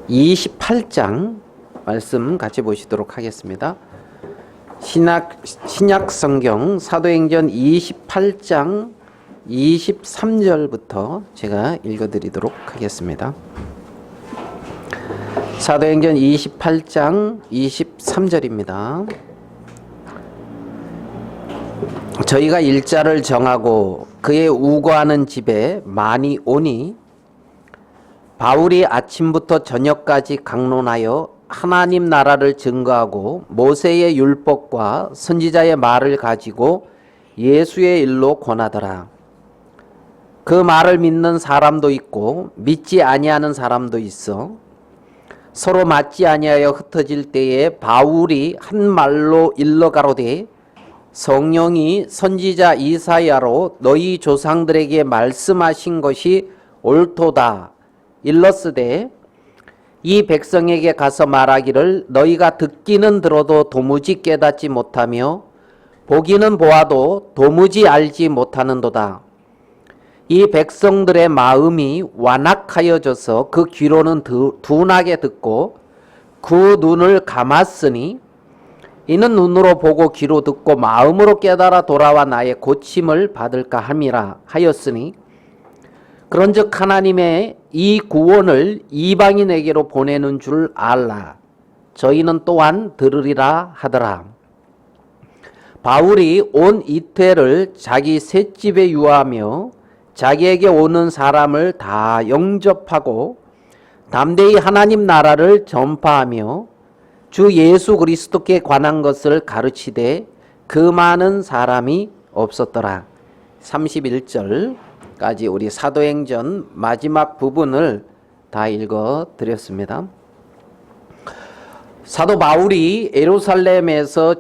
28장 말씀 같이 보시도록 하겠습니다. 신약 성경 사도행전 28장 23절부터 제가 읽어드리도록 하겠습니다. 사도행전 28장 23절입니다. 저희가 일자를 정하고 그의 우거하는 집에 많이 오니 바울이 아침부터 저녁까지 강론하여 하나님 나라를 증거하고 모세의 율법과 선지자의 말을 가지고 예수의 일로 권하더라. 그 말을 믿는 사람도 있고 믿지 아니하는 사람도 있어 서로 맞지 아니하여 흩어질 때에 바울이 한 말로 일러 가로되 성령이 선지자 이사야로 너희 조상들에게 말씀하신 것이 옳도다 일렀으되 이 백성에게 가서 말하기를 너희가 듣기는 들어도 도무지 깨닫지 못하며 보기는 보아도 도무지 알지 못하는도다. 이 백성들의 마음이 완악하여져서 그 귀로는 둔하게 듣고 그 눈을 감았으니 이는 눈으로 보고 귀로 듣고 마음으로 깨달아 돌아와 나의 고침을 받을까 함이라 하였으니 그런즉 하나님의 이 구원을 이방인에게로 보내는 줄 알라. 저희는 또한 들으리라 하더라. 바울이 온 이태를 자기 셋집에 유하며 자기에게 오는 사람을 다 영접하고 담대히 하나님 나라를 전파하며 주 예수 그리스도께 관한 것을 가르치되 그 많은 사람이 없었더라. 31절까지 우리 사도행전 마지막 부분을 다 읽어 드렸습니다. 사도 바울이 예루살렘에서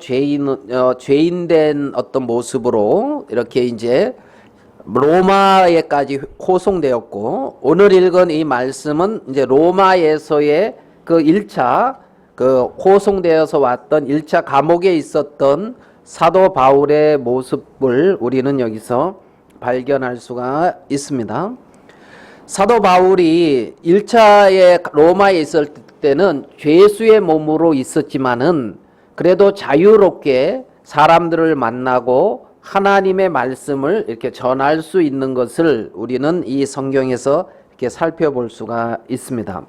죄인된 어떤 모습으로 이렇게 이제 로마에까지 호송되었고, 오늘 읽은 이 말씀은 이제 로마에서의 그 1차 호송되어서 왔던 1차 감옥에 있었던 사도 바울의 모습을 우리는 여기서 발견할 수가 있습니다. 사도 바울이 1차에 로마에 있을 때는 죄수의 몸으로 있었지만은 그래도 자유롭게 사람들을 만나고 하나님의 말씀을 이렇게 전할 수 있는 것을 우리는 이 성경에서 이렇게 살펴볼 수가 있습니다.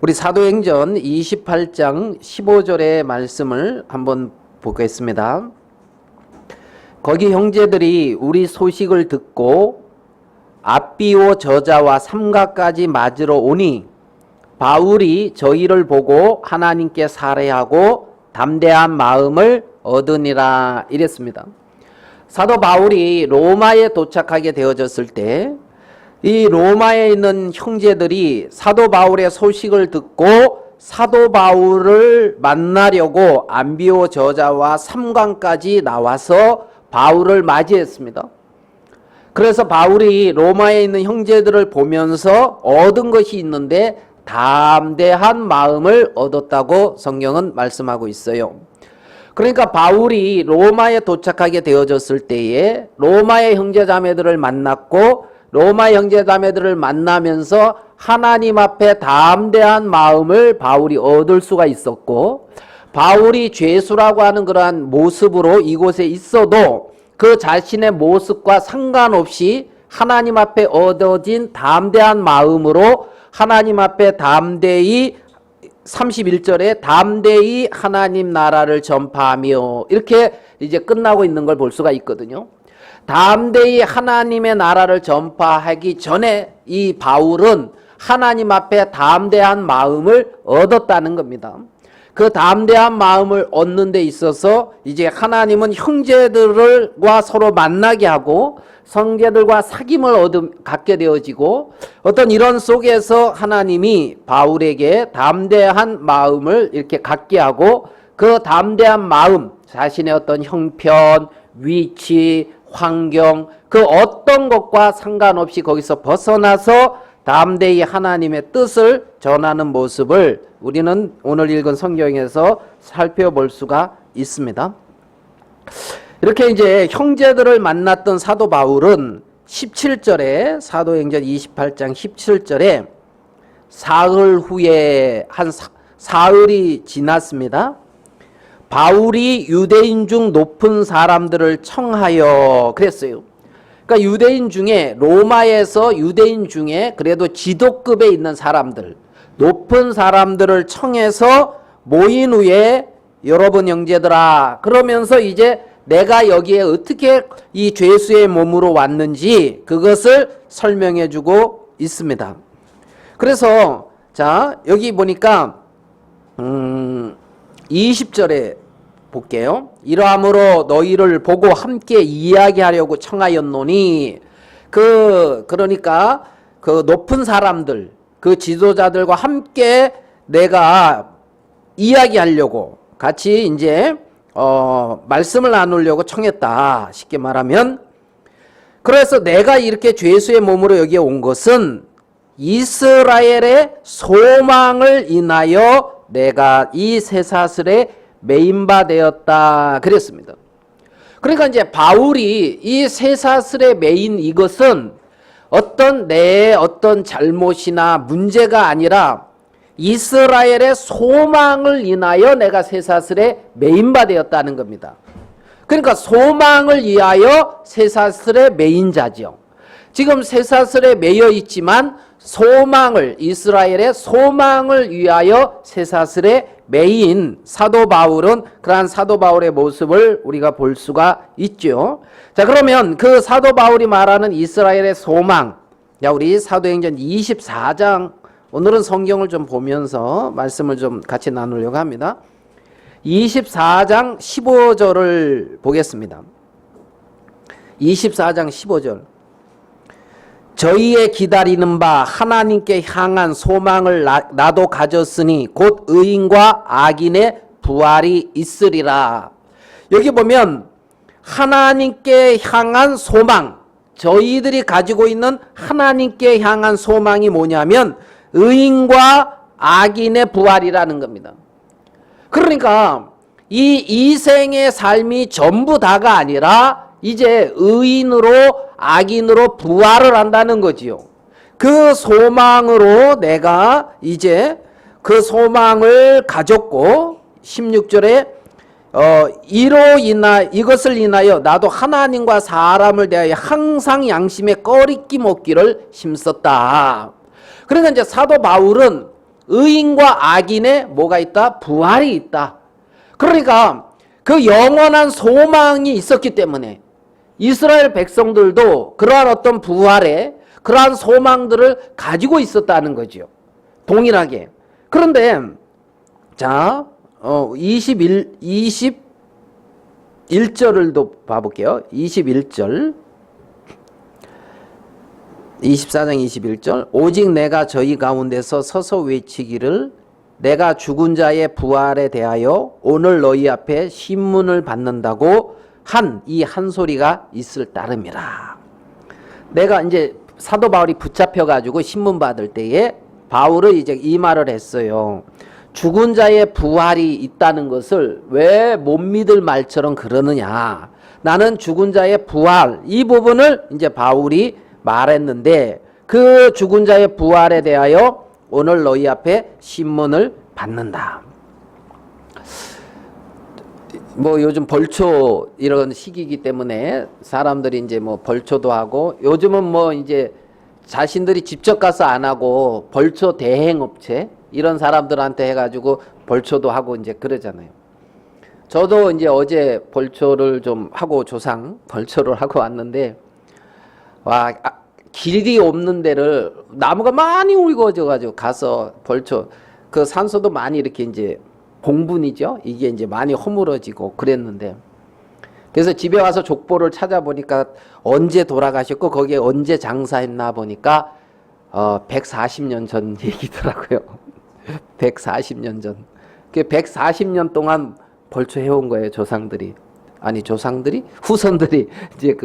우리 사도행전 28장 15절의 말씀을 한번 보겠습니다. 거기 형제들이 우리 소식을 듣고 앞비오 저자와 삼가까지 맞으러 오니 바울이 저희를 보고 하나님께 살해하고 담대한 마음을 얻으니라 이랬습니다. 사도 바울이 로마에 도착하게 되어졌을 때 이 로마에 있는 형제들이 사도 바울의 소식을 듣고 사도 바울을 만나려고 안비오 저자와 삼관까지 나와서 바울을 맞이했습니다. 그래서 바울이 로마에 있는 형제들을 보면서 얻은 것이 있는데 담대한 마음을 얻었다고 성경은 말씀하고 있어요. 그러니까 바울이 로마에 도착하게 되어졌을 때에 로마의 형제자매들을 만났고 로마 형제자매들을 만나면서 하나님 앞에 담대한 마음을 바울이 얻을 수가 있었고, 바울이 죄수라고 하는 그러한 모습으로 이곳에 있어도 그 자신의 모습과 상관없이 하나님 앞에 얻어진 담대한 마음으로 하나님 앞에 담대히 31절에 담대히 하나님 나라를 전파하며 이렇게 이제 끝나고 있는 걸 볼 수가 있거든요. 담대히 하나님의 나라를 전파하기 전에 이 바울은 하나님 앞에 담대한 마음을 얻었다는 겁니다. 그 담대한 마음을 얻는 데 있어서 이제 하나님은 형제들과 서로 만나게 하고 형제들과 사귐을 갖게 되어지고 어떤 이런 속에서 하나님이 바울에게 담대한 마음을 이렇게 갖게 하고 그 담대한 마음, 자신의 어떤 형편, 위치, 환경, 그 어떤 것과 상관없이 거기서 벗어나서 담대히 하나님의 뜻을 전하는 모습을 우리는 오늘 읽은 성경에서 살펴볼 수가 있습니다. 이렇게 이제 형제들을 만났던 사도 바울은 17절에 사도행전 28장 17절에 사흘 후에 사흘이 지났습니다. 바울이 유대인 중 높은 사람들을 청하여 그랬어요. 그러니까 유대인 중에 로마에서 유대인 중에 그래도 지도급에 있는 사람들, 높은 사람들을 청해서 모인 후에 여러분 형제들아 그러면서 이제 내가 여기에 어떻게 이 죄수의 몸으로 왔는지 그것을 설명해 주고 있습니다. 그래서 자 여기 보니까 20절에 볼게요. 이러함으로 너희를 보고 함께 이야기하려고 청하였노니 그러니까 그 높은 사람들 그 지도자들과 함께 내가 이야기하려고 같이 이제 말씀을 나누려고 청했다. 쉽게 말하면 그래서 내가 이렇게 죄수의 몸으로 여기에 온 것은 이스라엘의 소망을 인하여 내가 이 쇠사슬에 매인 바 되었다 그랬습니다. 그러니까 이제 바울이 이 쇠사슬에 매인 이것은 어떤 내 어떤 잘못이나 문제가 아니라 이스라엘의 소망을 인하여 내가 쇠사슬에 매인 바 되었다는 겁니다. 그러니까 소망을 위하여 쇠사슬에 매인 자죠. 지금 쇠사슬에 매여 있지만 소망을 이스라엘의 소망을 위하여 쇠사슬에 매인 사도 바울은 그러한 사도 바울의 모습을 우리가 볼 수가 있죠. 자 그러면 그 사도 바울이 말하는 이스라엘의 소망, 자 우리 사도행전 24장 오늘은 성경을 좀 보면서 말씀을 좀 같이 나누려고 합니다. 24장 15절을 보겠습니다. 24장 15절 저희의 기다리는 바 하나님께 향한 소망을 나도 가졌으니 곧 의인과 악인의 부활이 있으리라. 여기 보면 하나님께 향한 소망, 저희들이 가지고 있는 하나님께 향한 소망이 뭐냐면 의인과 악인의 부활이라는 겁니다. 그러니까 이 이생의 삶이 전부 다가 아니라 이제 의인으로 악인으로 부활을 한다는 거지요. 그 소망으로 내가 이제 그 소망을 가졌고 16절에 이것을 인하여 나도 하나님과 사람을 대하여 항상 양심에 꺼리낌 없기를 힘썼다. 그러니까 이제 사도 바울은 의인과 악인의 뭐가 있다? 부활이 있다. 그러니까 그 영원한 소망이 있었기 때문에 이스라엘 백성들도 그러한 어떤 부활에 그러한 소망들을 가지고 있었다는 거죠. 동일하게. 그런데 자 21절을 또 봐볼게요. 21절 24장 21절 오직 내가 저희 가운데서 서서 외치기를 내가 죽은 자의 부활에 대하여 오늘 너희 앞에 신문을 받는다고 이 한 소리가 있을 따름이라. 내가 이제 사도 바울이 붙잡혀 가지고 신문 받을 때에 바울은 이제 이 말을 했어요. 죽은 자의 부활이 있다는 것을 왜 못 믿을 말처럼 그러느냐. 나는 죽은 자의 부활 이 부분을 이제 바울이 말했는데 그 죽은 자의 부활에 대하여 오늘 너희 앞에 신문을 받는다. 뭐 요즘 벌초 이런 시기이기 때문에 사람들이 이제 뭐 벌초도 하고 요즘은 뭐 이제 자신들이 직접 가서 안 하고 벌초 대행업체 이런 사람들한테 해가지고 벌초도 하고 이제 그러잖아요. 저도 이제 어제 벌초를 좀 하고 벌초를 하고 왔는데 와 길이 없는 데를 나무가 많이 우거져가지고 가서 벌초 그 산소도 많이 이렇게 이제 공분이죠. 이게 이제 많이 허물어지고 그랬는데 그래서 집에 와서 족보를 찾아보니까 언제 돌아가셨고 거기에 언제 장사했나 보니까 140년 전 얘기더라고요. 140년 전. 그 140년 동안 벌초해온 거예요. 후손들이 이제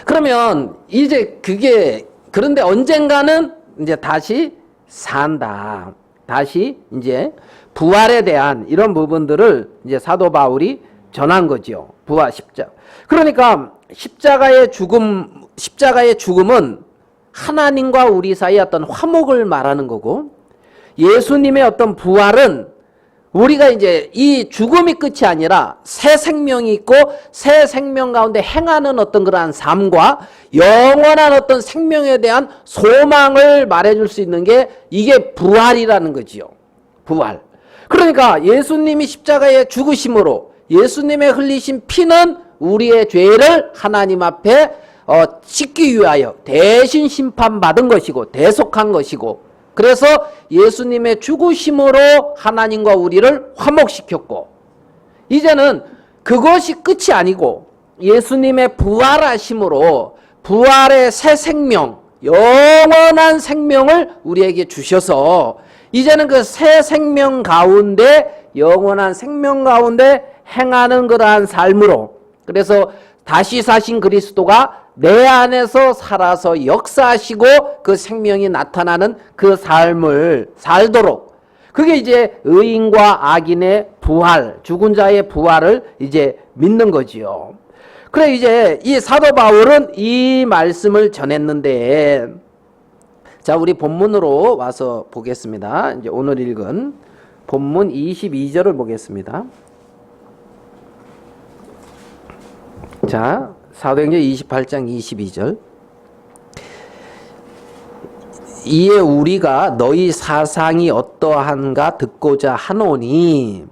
그러면 이제 그런데 언젠가는 이제 다시 산다. 다시 이제 부활에 대한 이런 부분들을 이제 사도 바울이 전한 거죠. 부활 십자가. 그러니까 십자가의 죽음은 하나님과 우리 사이의 어떤 화목을 말하는 거고, 예수님의 어떤 부활은 우리가 이제 이 죽음이 끝이 아니라 새 생명이 있고 새 생명 가운데 행하는 어떤 그러한 삶과 영원한 어떤 생명에 대한 소망을 말해줄 수 있는 게 이게 부활이라는 거지요. 부활. 그러니까 예수님이 십자가에 죽으심으로 예수님의 흘리신 피는 우리의 죄를 하나님 앞에 씻기 위하여 대신 심판받은 것이고 대속한 것이고, 그래서 예수님의 죽으심으로 하나님과 우리를 화목시켰고, 이제는 그것이 끝이 아니고 예수님의 부활하심으로 부활의 새 생명, 영원한 생명을 우리에게 주셔서 이제는 그 새 생명 가운데, 영원한 생명 가운데 행하는 그러한 삶으로, 그래서 다시 사신 그리스도가 내 안에서 살아서 역사하시고 그 생명이 나타나는 그 삶을 살도록, 그게 이제 의인과 악인의 부활, 죽은 자의 부활을 이제 믿는 거지요. 그래 이제 이 사도 바울은 이 말씀을 전했는데, 자, 우리 본문으로 와서 보겠습니다. 이제 오늘 읽은 본문 22절을 보겠습니다. 자, 사도행전 28장 22절. 이에 우리가 너희 사상이 어떠한가 듣고자 하노니,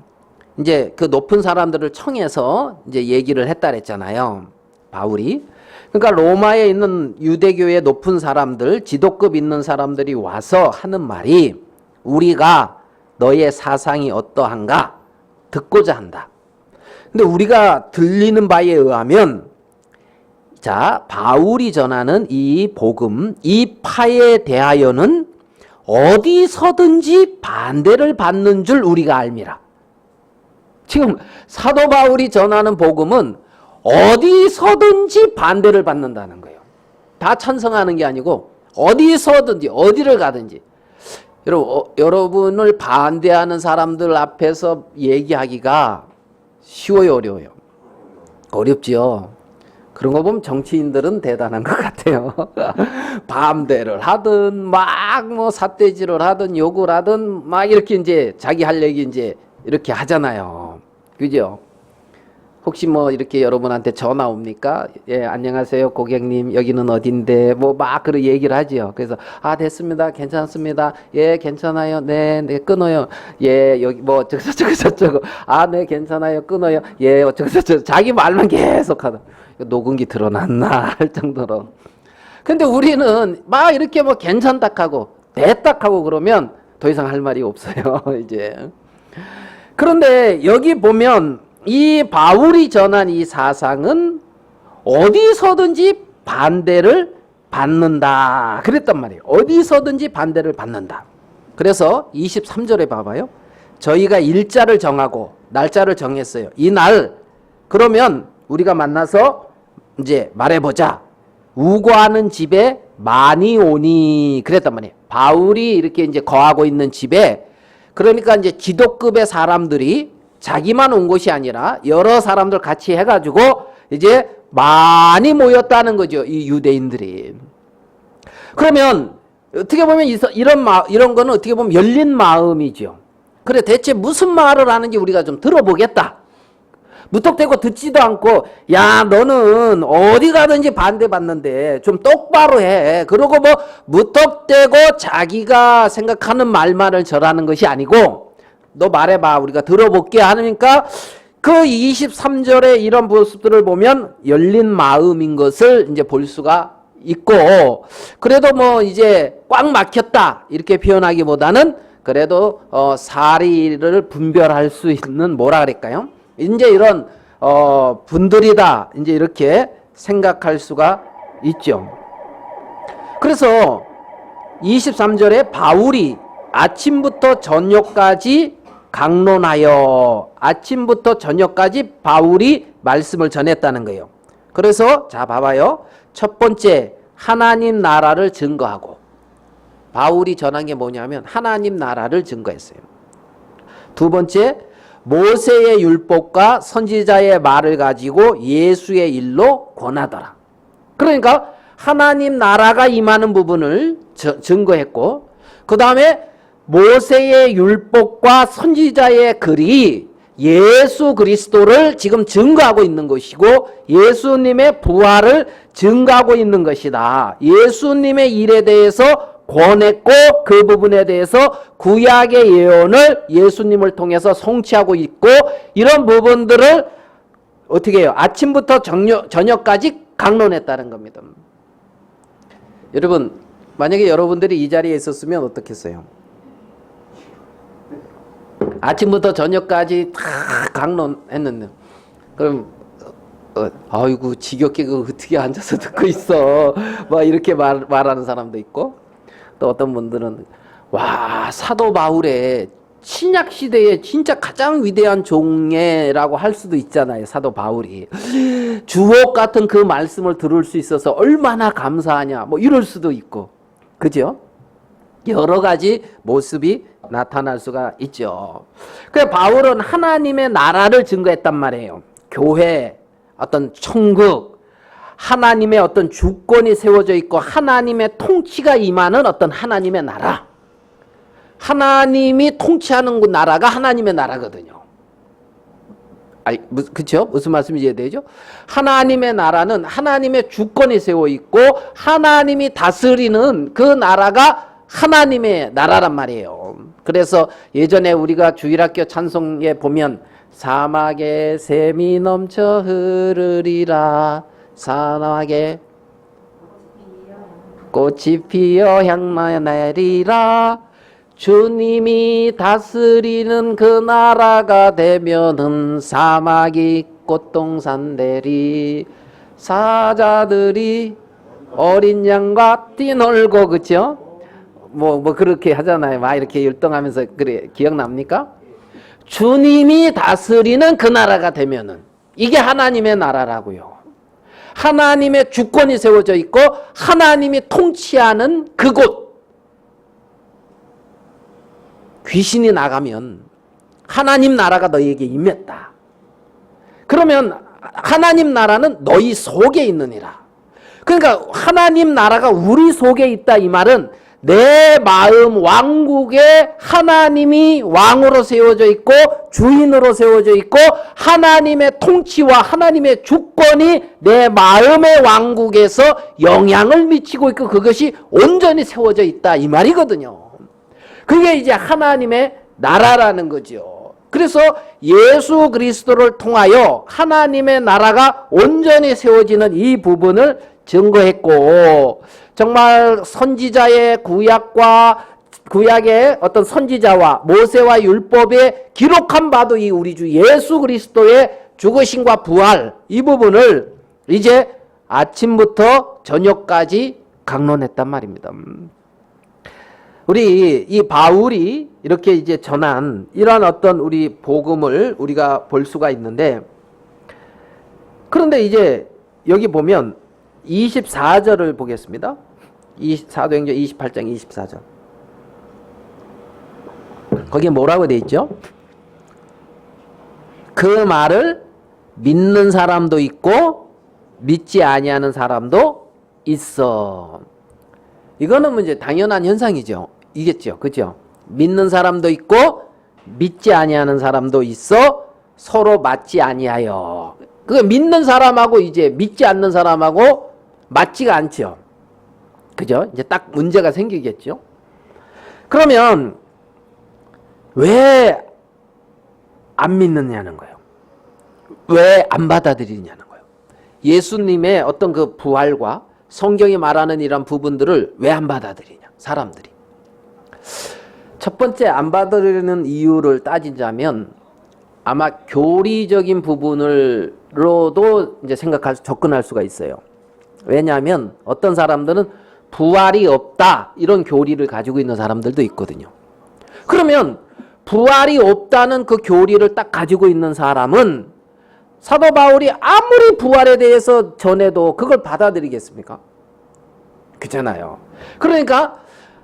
이제 그 높은 사람들을 청해서 이제 얘기를 했다 그랬잖아요, 바울이. 그러니까 로마에 있는 유대교의 높은 사람들, 지도급 있는 사람들이 와서 하는 말이, 우리가 너의 사상이 어떠한가 듣고자 한다. 근데 우리가 들리는 바에 의하면, 자, 바울이 전하는 이 복음, 이 파에 대하여는 어디서든지 반대를 받는 줄 우리가 알미라. 지금 사도 바울이 전하는 복음은 어디서든지 반대를 받는다는 거예요. 다 찬성하는 게 아니고 어디서든지, 어디를 가든지. 여러분을 반대하는 사람들 앞에서 얘기하기가 쉬워요, 어려워요? 어렵지요. 그런 거 보면 정치인들은 대단한 것 같아요. 반대를 하든 막 뭐 삿대질을 하든 욕을 하든 막 이렇게 이제 자기 할 얘기 이제 이렇게 하잖아요. 그죠? 혹시 뭐 이렇게 여러분한테 전화 옵니까? 예, 안녕하세요, 고객님. 여기는 어딘데? 뭐 막 그런 얘기를 하지요. 그래서 아, 됐습니다. 괜찮습니다. 예, 괜찮아요. 네, 네, 끊어요. 예, 여기 뭐 저거. 아, 네, 괜찮아요. 끊어요. 예, 저거. 자기 말만 계속 하다. 녹음기 드러났나 할 정도로. 근데 우리는 막 이렇게 뭐 괜찮다 하고 됐다 하고 그러면 더 이상 할 말이 없어요, 이제. 그런데 여기 보면 이 바울이 전한 이 사상은 어디서든지 반대를 받는다 그랬단 말이에요. 어디서든지 반대를 받는다. 그래서 23절에 봐봐요. 저희가 일자를 정하고 날짜를 정했어요. 이 날 그러면 우리가 만나서 이제 말해보자. 우거하는 집에 많이 오니 그랬단 말이에요. 바울이 이렇게 이제 거하고 있는 집에, 그러니까 이제 지도급의 사람들이 자기만 온 것이 아니라 여러 사람들 같이 해가지고 이제 많이 모였다는 거죠, 이 유대인들이. 그러면 어떻게 보면 이런 거는 어떻게 보면 열린 마음이죠. 그래, 대체 무슨 말을 하는지 우리가 좀 들어보겠다. 무턱대고 듣지도 않고, 야, 너는 어디 가든지 반대받는데 좀 똑바로 해. 그러고 뭐 무턱대고 자기가 생각하는 말만을 전하는 것이 아니고, 너 말해봐, 우리가 들어볼게 하니까 그 23절에 이런 모습들을 보면 열린 마음인 것을 이제 볼 수가 있고, 그래도 뭐 이제 꽉 막혔다 이렇게 표현하기보다는 그래도 사리를 분별할 수 있는, 뭐라 그럴까요? 이제 이런 분들이다 이제 이렇게 생각할 수가 있죠. 그래서 23절에 바울이 아침부터 저녁까지 강론하여, 아침부터 저녁까지 바울이 말씀을 전했다는 거예요. 그래서 자 봐봐요. 첫 번째, 하나님 나라를 증거하고. 바울이 전한 게 뭐냐면 하나님 나라를 증거했어요. 두 번째, 모세의 율법과 선지자의 말을 가지고 예수의 일로 권하더라. 그러니까 하나님 나라가 임하는 부분을 증거했고, 그 다음에 모세의 율법과 선지자의 글이 예수 그리스도를 지금 증거하고 있는 것이고 예수님의 부활을 증거하고 있는 것이다. 예수님의 일에 대해서 권했고 그 부분에 대해서 구약의 예언을 예수님을 통해서 성취하고 있고, 이런 부분들을 어떻게 해요? 아침부터 저녁까지 강론했다는 겁니다. 여러분, 만약에 여러분들이 이 자리에 있었으면 어떻겠어요? 아침부터 저녁까지 다 강론했는데, 그럼 아이고 지겹게 그 어떻게 앉아서 듣고 있어, 막 이렇게 말하는 사람도 있고, 또 어떤 분들은 와, 사도 바울의 신약 시대에 진짜 가장 위대한 종애라고 할 수도 있잖아요. 사도 바울이 주옥 같은 그 말씀을 들을 수 있어서 얼마나 감사하냐, 뭐 이럴 수도 있고, 그죠? 여러 가지 모습이 나타날 수가 있죠. 그래서 바울은 하나님의 나라를 증거했단 말이에요. 교회, 어떤 천국, 하나님의 어떤 주권이 세워져 있고 하나님의 통치가 임하는 어떤 하나님의 나라, 하나님이 통치하는 그 나라가 하나님의 나라거든요. 그렇죠? 무슨 말씀인지 이해되죠? 하나님의 나라는 하나님의 주권이 세워 있고 하나님이 다스리는 그 나라가 하나님의 나라란 말이에요. 그래서 예전에 우리가 주일학교 찬송에 보면 사막에 샘이 넘쳐 흐르리라, 사막에 꽃이 피어 향나리라, 주님이 다스리는 그 나라가 되면은 사막이 꽃동산 되리, 사자들이 어린 양과 뛰놀고, 그쵸? 뭐 그렇게 하잖아요. 막 이렇게 율동하면서. 그래, 기억납니까? 주님이 다스리는 그 나라가 되면은 이게 하나님의 나라라고요. 하나님의 주권이 세워져 있고 하나님이 통치하는 그곳, 귀신이 나가면 하나님 나라가 너희에게 임했다. 그러면 하나님 나라는 너희 속에 있느니라. 그러니까 하나님 나라가 우리 속에 있다, 이 말은 내 마음 왕국에 하나님이 왕으로 세워져 있고 주인으로 세워져 있고 하나님의 통치와 하나님의 주권이 내 마음의 왕국에서 영향을 미치고 있고 그것이 온전히 세워져 있다, 이 말이거든요. 그게 이제 하나님의 나라라는 거죠. 그래서 예수 그리스도를 통하여 하나님의 나라가 온전히 세워지는 이 부분을 증거했고, 정말 선지자의 구약의 어떤 선지자와 모세와 율법에 기록한 바도 이 우리 주 예수 그리스도의 죽으심과 부활, 이 부분을 이제 아침부터 저녁까지 강론했단 말입니다. 우리 이 바울이 이렇게 이제 전한 이러한 어떤 우리 복음을 우리가 볼 수가 있는데, 그런데 이제 여기 보면 24절을 보겠습니다. 사도행전 28장 24절. 거기에 뭐라고 돼 있죠? 그 말을 믿는 사람도 있고 믿지 아니하는 사람도 있어. 이거는 이제 당연한 현상이죠. 이겠죠. 그죠? 믿는 사람도 있고 믿지 아니하는 사람도 있어 서로 맞지 아니하여. 그 믿는 사람하고 이제 믿지 않는 사람하고 맞지가 않죠. 그죠? 이제 딱 문제가 생기겠죠. 그러면 왜 안 믿느냐는 거예요. 왜 안 받아들이냐는 거예요. 예수님의 어떤 그 부활과 성경이 말하는 이런 부분들을 왜 안 받아들이냐, 사람들이. 첫 번째 안 받아들이는 이유를 따지자면 아마 교리적인 부분으로도 이제 접근할 수가 있어요. 왜냐하면 어떤 사람들은 부활이 없다, 이런 교리를 가지고 있는 사람들도 있거든요. 그러면 부활이 없다는 그 교리를 딱 가지고 있는 사람은 사도 바울이 아무리 부활에 대해서 전해도 그걸 받아들이겠습니까? 그렇잖아요. 그러니까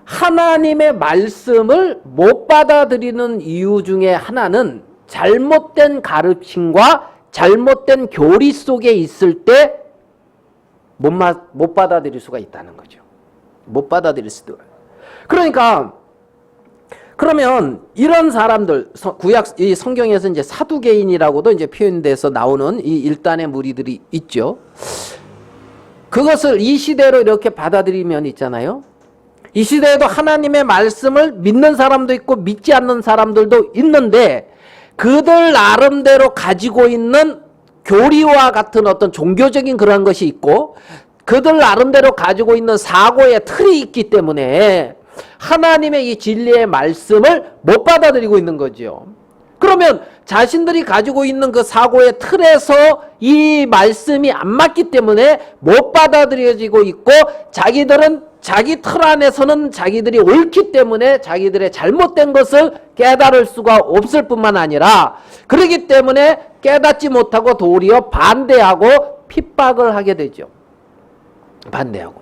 하나님의 말씀을 못 받아들이는 이유 중에 하나는 잘못된 가르침과 잘못된 교리 속에 있을 때 못 받아들일 수가 있다는 거죠. 못 받아들일 수도. 그러니까 그러면 이런 사람들 이 성경에서 이제 사두개인이라고도 이제 표현돼서 나오는 이 일단의 무리들이 있죠. 그것을 이 시대로 이렇게 받아들이면 있잖아요. 이 시대에도 하나님의 말씀을 믿는 사람도 있고 믿지 않는 사람들도 있는데 그들 나름대로 가지고 있는 교리와 같은 어떤 종교적인 그런 것이 있고 그들 나름대로 가지고 있는 사고의 틀이 있기 때문에 하나님의 이 진리의 말씀을 못 받아들이고 있는 거죠. 그러면 자신들이 가지고 있는 그 사고의 틀에서 이 말씀이 안 맞기 때문에 못 받아들여지고 있고 자기들은 자기 틀 안에서는 자기들이 옳기 때문에 자기들의 잘못된 것을 깨달을 수가 없을 뿐만 아니라 그렇기 때문에 깨닫지 못하고 도리어 반대하고 핍박을 하게 되죠. 반대하고.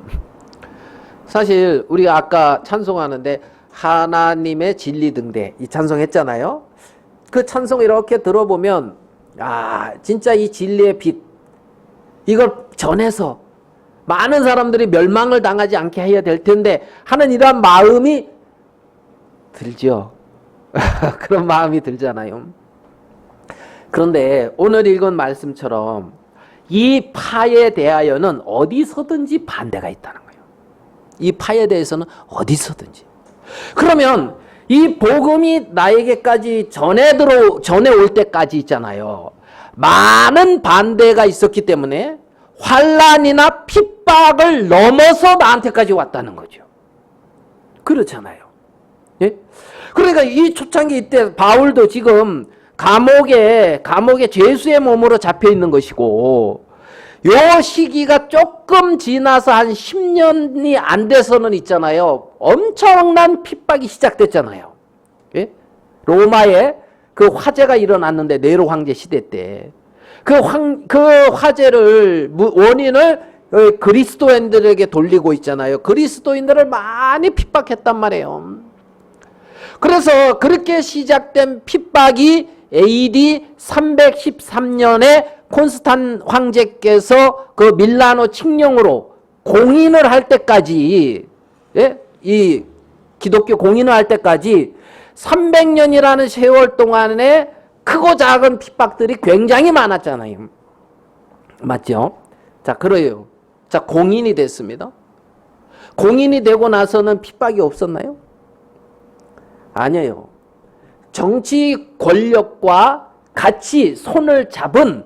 사실 우리가 아까 찬송하는데 하나님의 진리 등대 이 찬송했잖아요. 그 찬송 이렇게 들어보면 진짜 이 진리의 빛 이걸 전해서 많은 사람들이 멸망을 당하지 않게 해야 될 텐데 하는 이러한 마음이 들죠. 그런 마음이 들잖아요. 그런데 오늘 읽은 말씀처럼 이 파에 대하여는 어디서든지 반대가 있다는 거예요. 이 파에 대해서는 어디서든지. 그러면 이 복음이 나에게까지 전해 올 때까지 있잖아요. 많은 반대가 있었기 때문에 환난이나 핍박을 넘어서 나한테까지 왔다는 거죠. 그렇잖아요. 예? 그러니까 이 초창기 이때 바울도 지금 감옥에 죄수의 몸으로 잡혀 있는 것이고 요 시기가 조금 지나서 한 10년이 안 돼서는 있잖아요. 엄청난 핍박이 시작됐잖아요. 예? 로마에 그 화재가 일어났는데 네로 황제 시대 때 그 화재를 원인을 그리스도인들에게 돌리고 있잖아요. 그리스도인들을 많이 핍박했단 말이에요. 그래서 그렇게 시작된 핍박이 AD 313년에 콘스탄 황제께서 그 밀라노 칙령으로 공인을 할 때까지, 예? 이 기독교 공인을 할 때까지 300년이라는 세월 동안에 크고 작은 핍박들이 굉장히 많았잖아요. 맞죠? 자, 그래요. 자, 공인이 됐습니다. 공인이 되고 나서는 핍박이 없었나요? 아니에요. 정치 권력과 같이 손을 잡은,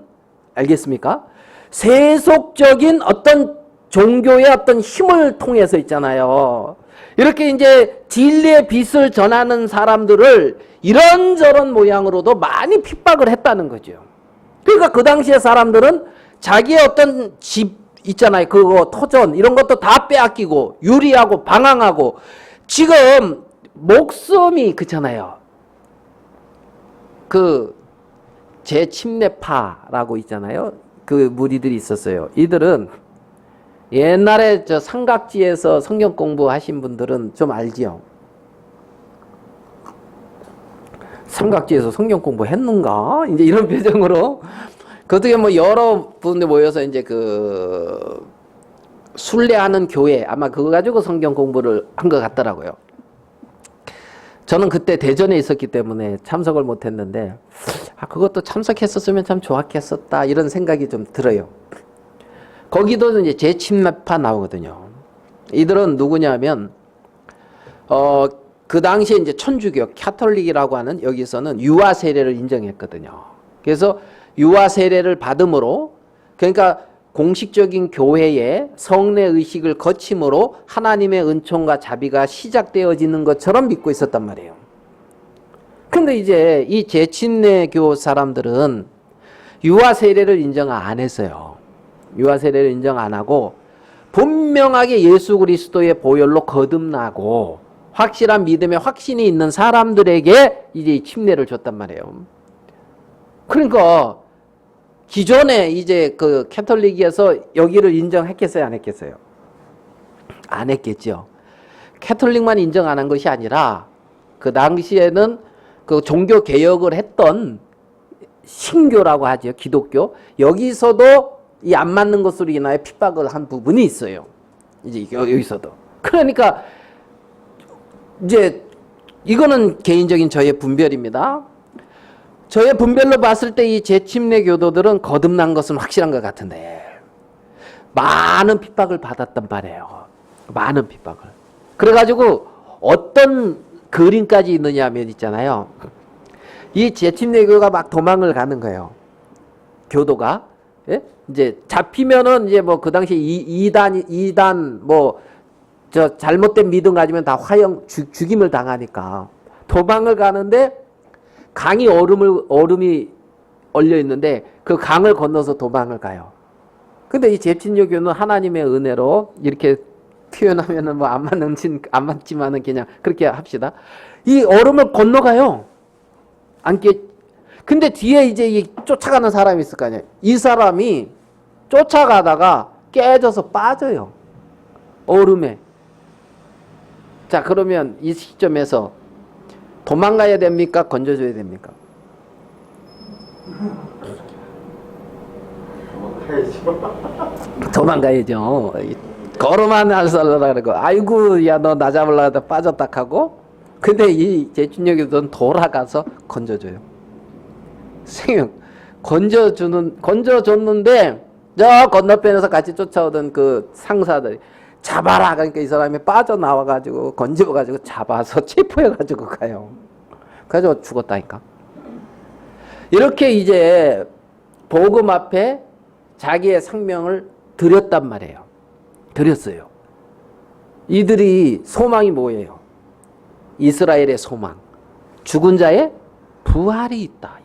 알겠습니까? 세속적인 어떤 종교의 어떤 힘을 통해서 있잖아요. 이렇게 이제 진리의 빛을 전하는 사람들을 이런저런 모양으로도 많이 핍박을 했다는 거죠. 그러니까 그 당시에 사람들은 자기의 어떤 집 있잖아요. 그거 토전 이런 것도 다 빼앗기고 유리하고 방황하고 지금 목숨이 그렇잖아요. 그 재침례파라고 있잖아요. 그 무리들이 있었어요. 이들은 옛날에 저 삼각지에서 성경 공부하신 분들은 좀 알지요. 삼각지에서 성경 공부했는가? 이제 이런 표정으로 그 어떻게 뭐 여러 분들 모여서 이제 그 순례하는 교회 아마 그거 가지고 성경 공부를 한 것 같더라고요. 저는 그때 대전에 있었기 때문에 참석을 못했는데 그것도 참석했었으면 참 좋았겠었다 이런 생각이 좀 들어요. 거기도 이제 재침례파 나오거든요. 이들은 누구냐면 그 당시에 이제 천주교 캐톨릭이라고 하는 여기서는 유아 세례를 인정했거든요. 그래서 유아 세례를 받음으로 그러니까 공식적인 교회의 성례 의식을 거침으로 하나님의 은총과 자비가 시작되어지는 것처럼 믿고 있었단 말이에요. 근데 이제 이 재침례교 사람들은 유아 세례를 인정 안 했어요. 유아 세례를 인정 안 하고 분명하게 예수 그리스도의 보혈로 거듭나고 확실한 믿음의 확신이 있는 사람들에게 이제 침례를 줬단 말이에요. 그러니까 기존에 이제 그 캐톨릭에서 여기를 인정했겠어요, 안 했겠어요? 안 했겠죠. 캐톨릭만 인정 안 한 것이 아니라 그 당시에는 그 종교 개혁을 했던 신교라고 하죠, 기독교. 여기서도 이 안 맞는 것으로 인하여 핍박을 한 부분이 있어요. 이제 여기서도. 그러니까 이제 이거는 개인적인 저의 분별입니다. 저의 분별로 봤을 때 이 재침례 교도들은 거듭난 것은 확실한 것 같은데 많은 핍박을 받았단 말이에요. 많은 핍박을. 그래가지고 어떤 그림까지 있느냐 하면 있잖아요. 이 재침례 교도가 막 도망을 가는 거예요. 교도가. 예? 이제 잡히면은 이제 뭐 그 당시 이단 뭐 저 잘못된 믿음 가지면 다 화형 죽임을 당하니까 도망을 가는데 강이 얼음이 얼려 있는데 그 강을 건너서 도망을 가요. 근데 이 재침례 교도는 하나님의 은혜로 이렇게 표현하면은 뭐 안 맞지만은 그냥 그렇게 합시다. 이 얼음을 건너가요. 근데 뒤에 이제 이 쫓아가는 사람이 있을 거 아니에요. 이 사람이 쫓아가다가 깨져서 빠져요. 얼음에. 자, 그러면 이 시점에서 도망가야 됩니까? 건져줘야 됩니까? 도망가야죠. 걸음만 알살라라 그러고, 아이고, 야, 너 나 잡으려고 하다 빠졌다 하고, 근데 이 재침례교도는 돌아가서 건져줘요. 생명. 건져줬는데, 저 건너편에서 같이 쫓아오던 그 상사들이, 잡아라! 그러니까 이 사람이 빠져나와가지고, 건져가지고 잡아서 체포해가지고 가요. 그래서 죽었다니까. 이렇게 이제, 복음 앞에 자기의 생명을 드렸단 말이에요. 드렸어요. 이들이 소망이 뭐예요? 이스라엘의 소망. 죽은 자의 부활이 있다.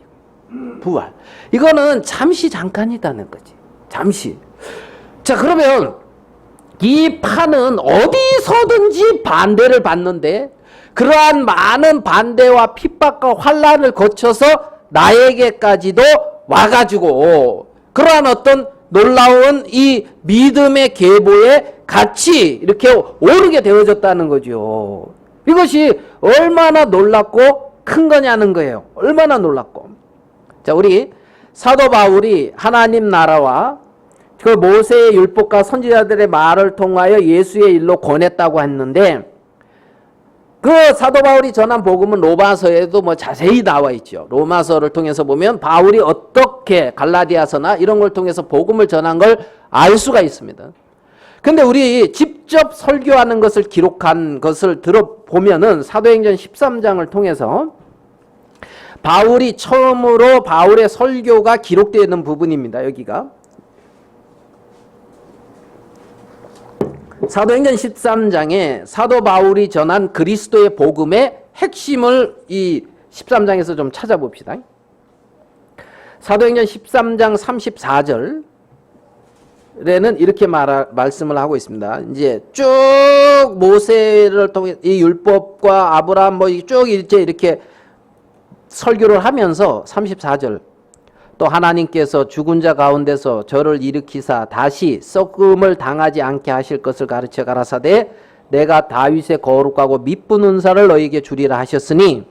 부활. 이거는 잠시 잠깐이다는 거지. 잠시. 자, 그러면 이 판은 어디서든지 반대를 받는데 그러한 많은 반대와 핍박과 환난을 거쳐서 나에게까지도 와가지고 그러한 어떤 놀라운 이 믿음의 계보에 같이 이렇게 오르게 되어졌다는 거죠. 이것이 얼마나 놀랍고 큰 거냐는 거예요. 얼마나 놀랍고. 자, 우리 사도 바울이 하나님 나라와 그 모세의 율법과 선지자들의 말을 통하여 예수의 일로 권했다고 했는데 그 사도 바울이 전한 복음은 로마서에도 뭐 자세히 나와 있죠. 로마서를 통해서 보면 바울이 어떻게 갈라디아서나 이런 걸 통해서 복음을 전한 걸 알 수가 있습니다. 근데 우리 직접 설교하는 것을 기록한 것을 들어보면은 사도행전 13장을 통해서 바울이 처음으로 바울의 설교가 기록되어 있는 부분입니다. 여기가. 사도행전 13장에 사도 바울이 전한 그리스도의 복음의 핵심을 이 13장에서 좀 찾아봅시다. 사도행전 13장 34절에는 이렇게 말씀을 하고 있습니다. 이제 쭉 모세를 통해 이 율법과 아브라함 뭐 쭉 이렇게 설교를 하면서 34절 또 하나님께서 죽은 자 가운데서 저를 일으키사 다시 썩음을 당하지 않게 하실 것을 가르쳐 가라사대 내가 다윗의 거룩하고 미쁜 은사를 너에게 주리라 하셨으니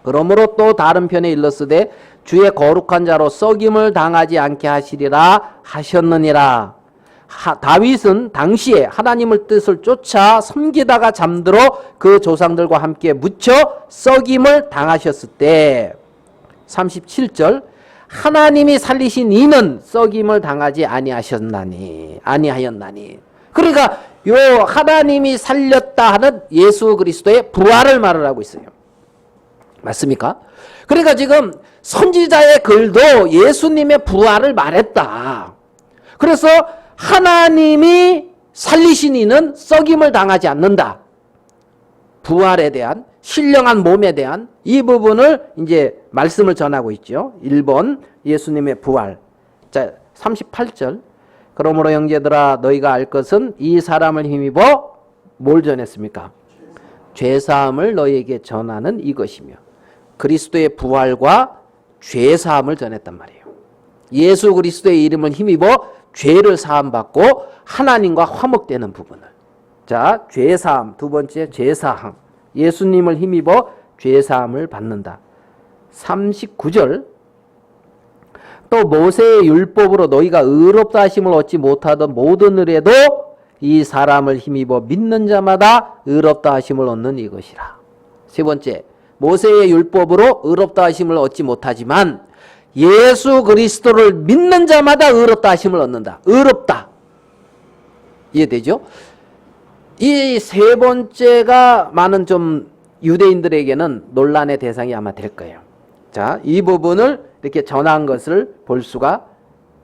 그러므로 또 다른 편에 일렀으되 주의 거룩한 자로 썩임을 당하지 않게 하시리라 하셨느니라. 다윗은 당시에 하나님의 뜻을 쫓아 섬기다가 잠들어 그 조상들과 함께 묻혀 썩임을 당하셨을 때 37절 하나님이 살리신 이는 썩임을 당하지 아니하였나니. 그러니까 요 하나님이 살렸다 하는 예수 그리스도의 부활을 말을 하고 있어요. 맞습니까? 그러니까 지금 선지자의 글도 예수님의 부활을 말했다. 그래서 하나님이 살리신 이는 썩임을 당하지 않는다. 부활에 대한 신령한 몸에 대한 이 부분을 이제 말씀을 전하고 있죠. 1번 예수님의 부활. 자, 38절. 그러므로 형제들아 너희가 알 것은 이 사람을 힘입어 뭘 전했습니까? 죄사함을 너희에게 전하는 이것이며 그리스도의 부활과 죄사함을 전했단 말이에요. 예수 그리스도의 이름을 힘입어 죄를 사함받고 하나님과 화목되는 부분을. 자, 죄사함. 두 번째 죄사함. 예수님을 힘입어 죄사함을 받는다. 39절 또 모세의 율법으로 너희가 의롭다 하심을 얻지 못하던 모든 의뢰도 이 사람을 힘입어 믿는 자마다 의롭다 하심을 얻는 이것이라. 세 번째, 모세의 율법으로 의롭다 하심을 얻지 못하지만 예수 그리스도를 믿는 자마다 의롭다 하심을 얻는다. 의롭다. 이해되죠? 이 세 번째가 많은 좀 유대인들에게는 논란의 대상이 아마 될 거예요. 자, 이 부분을 이렇게 전한 것을 볼 수가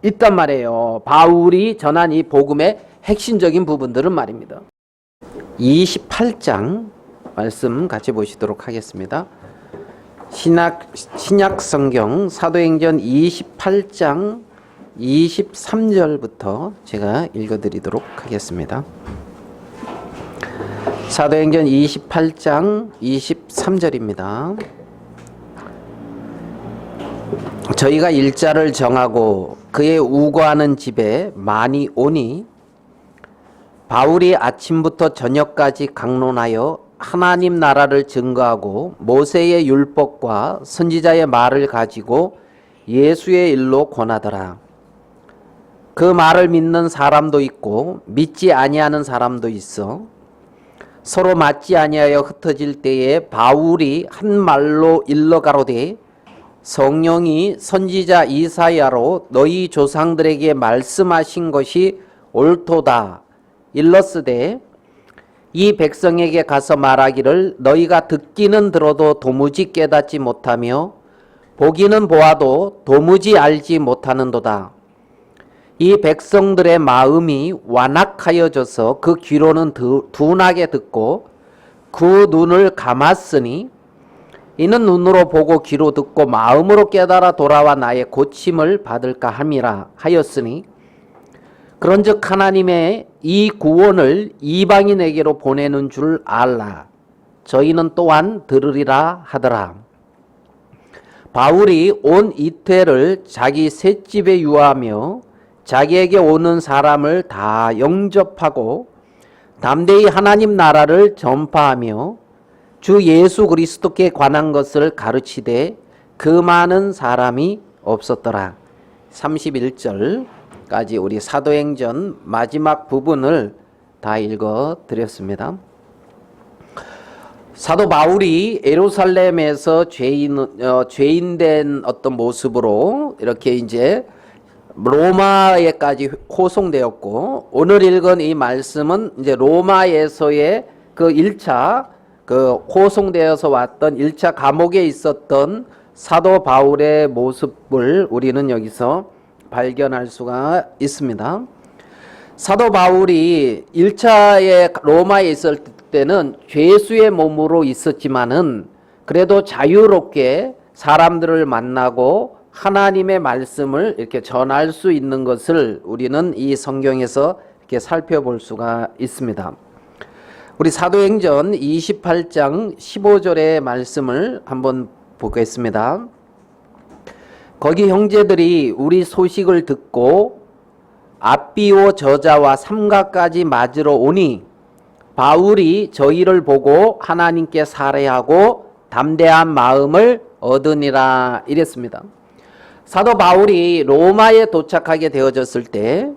있단 말이에요. 바울이 전한 이 복음의 핵심적인 부분들은 말입니다. 28장 말씀 같이 보시도록 하겠습니다. 신약 성경 사도행전 28장 23절부터 제가 읽어드리도록 하겠습니다. 사도행전 28장 23절입니다. 저희가 일자를 정하고 그의 우거하는 집에 많이 오니 바울이 아침부터 저녁까지 강론하여 하나님 나라를 증거하고 모세의 율법과 선지자의 말을 가지고 예수의 일로 권하더라. 그 말을 믿는 사람도 있고 믿지 아니하는 사람도 있어 서로 맞지 아니하여 흩어질 때에 바울이 한 말로 일러 가로되 성령이 선지자 이사야로 너희 조상들에게 말씀하신 것이 옳도다 일렀으되 이 백성에게 가서 말하기를 너희가 듣기는 들어도 도무지 깨닫지 못하며 보기는 보아도 도무지 알지 못하는도다. 이 백성들의 마음이 완악하여져서 그 귀로는 둔하게 듣고 그 눈을 감았으니 이는 눈으로 보고 귀로 듣고 마음으로 깨달아 돌아와 나의 고침을 받을까 함이라 하였으니 그런즉 하나님의 이 구원을 이방인에게로 보내는 줄 알라. 저희는 또한 들으리라 하더라. 바울이 온 이태를 자기 셋집에 유하며 자기에게 오는 사람을 다 영접하고 담대히 하나님 나라를 전파하며 주 예수 그리스도께 관한 것을 가르치되 그 많은 사람이 없었더라. 31절까지 우리 사도행전 마지막 부분을 다 읽어 드렸습니다. 사도 바울이 예루살렘에서 죄인된 어떤 모습으로 이렇게 이제 로마에까지 호송되었고, 오늘 읽은 이 말씀은 이제 로마에서의 그 1차 호송되어서 왔던 1차 감옥에 있었던 사도 바울의 모습을 우리는 여기서 발견할 수가 있습니다. 사도 바울이 1차에 로마에 있을 때는 죄수의 몸으로 있었지만은 그래도 자유롭게 사람들을 만나고 하나님의 말씀을 이렇게 전할 수 있는 것을 우리는 이 성경에서 이렇게 살펴볼 수가 있습니다. 우리 사도행전 28장 15절의 말씀을 한번 보겠습니다. 거기 형제들이 우리 소식을 듣고 앞비오 저자와 삼가까지 맞으러 오니 바울이 저희를 보고 하나님께 살해하고 담대한 마음을 얻으니라 이랬습니다. 사도 바울이 로마에 도착하게 되어졌을 때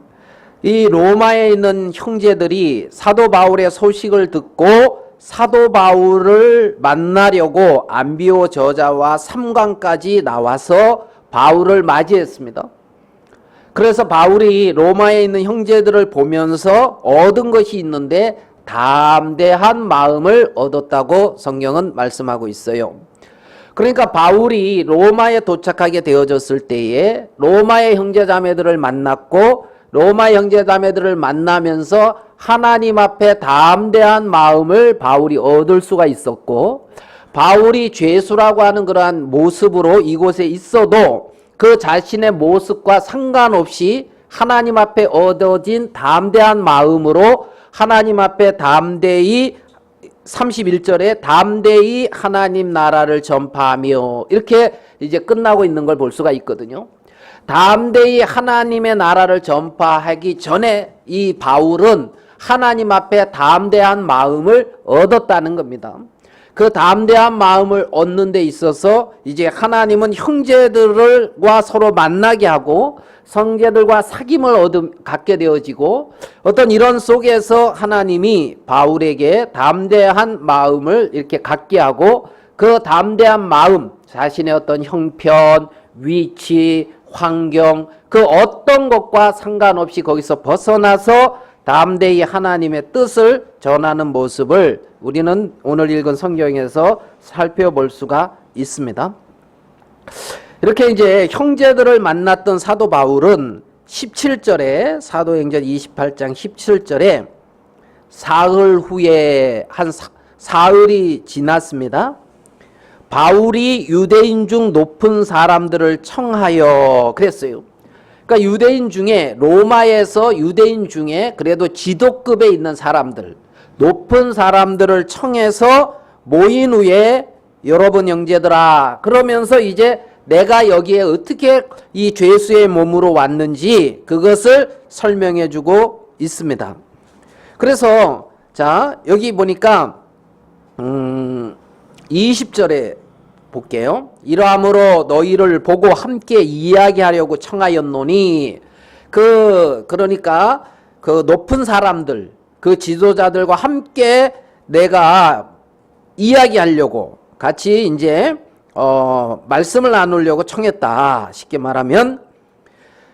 이 로마에 있는 형제들이 사도 바울의 소식을 듣고 사도 바울을 만나려고 안비오 저자와 삼관까지 나와서 바울을 맞이했습니다. 그래서 바울이 로마에 있는 형제들을 보면서 얻은 것이 있는데 담대한 마음을 얻었다고 성경은 말씀하고 있어요. 그러니까 바울이 로마에 도착하게 되어졌을 때에 로마의 형제자매들을 만났고 로마 형제자매들을 만나면서 하나님 앞에 담대한 마음을 바울이 얻을 수가 있었고, 바울이 죄수라고 하는 그러한 모습으로 이곳에 있어도 그 자신의 모습과 상관없이 하나님 앞에 얻어진 담대한 마음으로 하나님 앞에 담대히 31절에 담대히 하나님 나라를 전파하며 이렇게 이제 끝나고 있는 걸 볼 수가 있거든요. 담대히 하나님의 나라를 전파하기 전에 이 바울은 하나님 앞에 담대한 마음을 얻었다는 겁니다. 그 담대한 마음을 얻는 데 있어서 이제 하나님은 형제들과 서로 만나게 하고 형제들과 사귐을 갖게 되어지고 어떤 이런 속에서 하나님이 바울에게 담대한 마음을 이렇게 갖게 하고 그 담대한 마음, 자신의 어떤 형편, 위치, 환경, 그 어떤 것과 상관없이 거기서 벗어나서 담대히 하나님의 뜻을 전하는 모습을 우리는 오늘 읽은 성경에서 살펴볼 수가 있습니다. 이렇게 이제 형제들을 만났던 사도 바울은 17절에 사도행전 28장 17절에 사흘 후에 한 사흘이 지났습니다. 바울이 유대인 중 높은 사람들을 청하여 그랬어요. 그러니까 유대인 중에 로마에서 유대인 중에 그래도 지도급에 있는 사람들, 높은 사람들을 청해서 모인 후에 여러분 형제들아 그러면서 이제 내가 여기에 어떻게 이 죄수의 몸으로 왔는지 그것을 설명해 주고 있습니다. 그래서 자 여기 보니까 20절에 볼게요. 이러함으로 너희를 보고 함께 이야기하려고 청하였노니 그러니까 그 높은 사람들 그 지도자들과 함께 내가 이야기하려고 같이 이제 말씀을 나누려고 청했다. 쉽게 말하면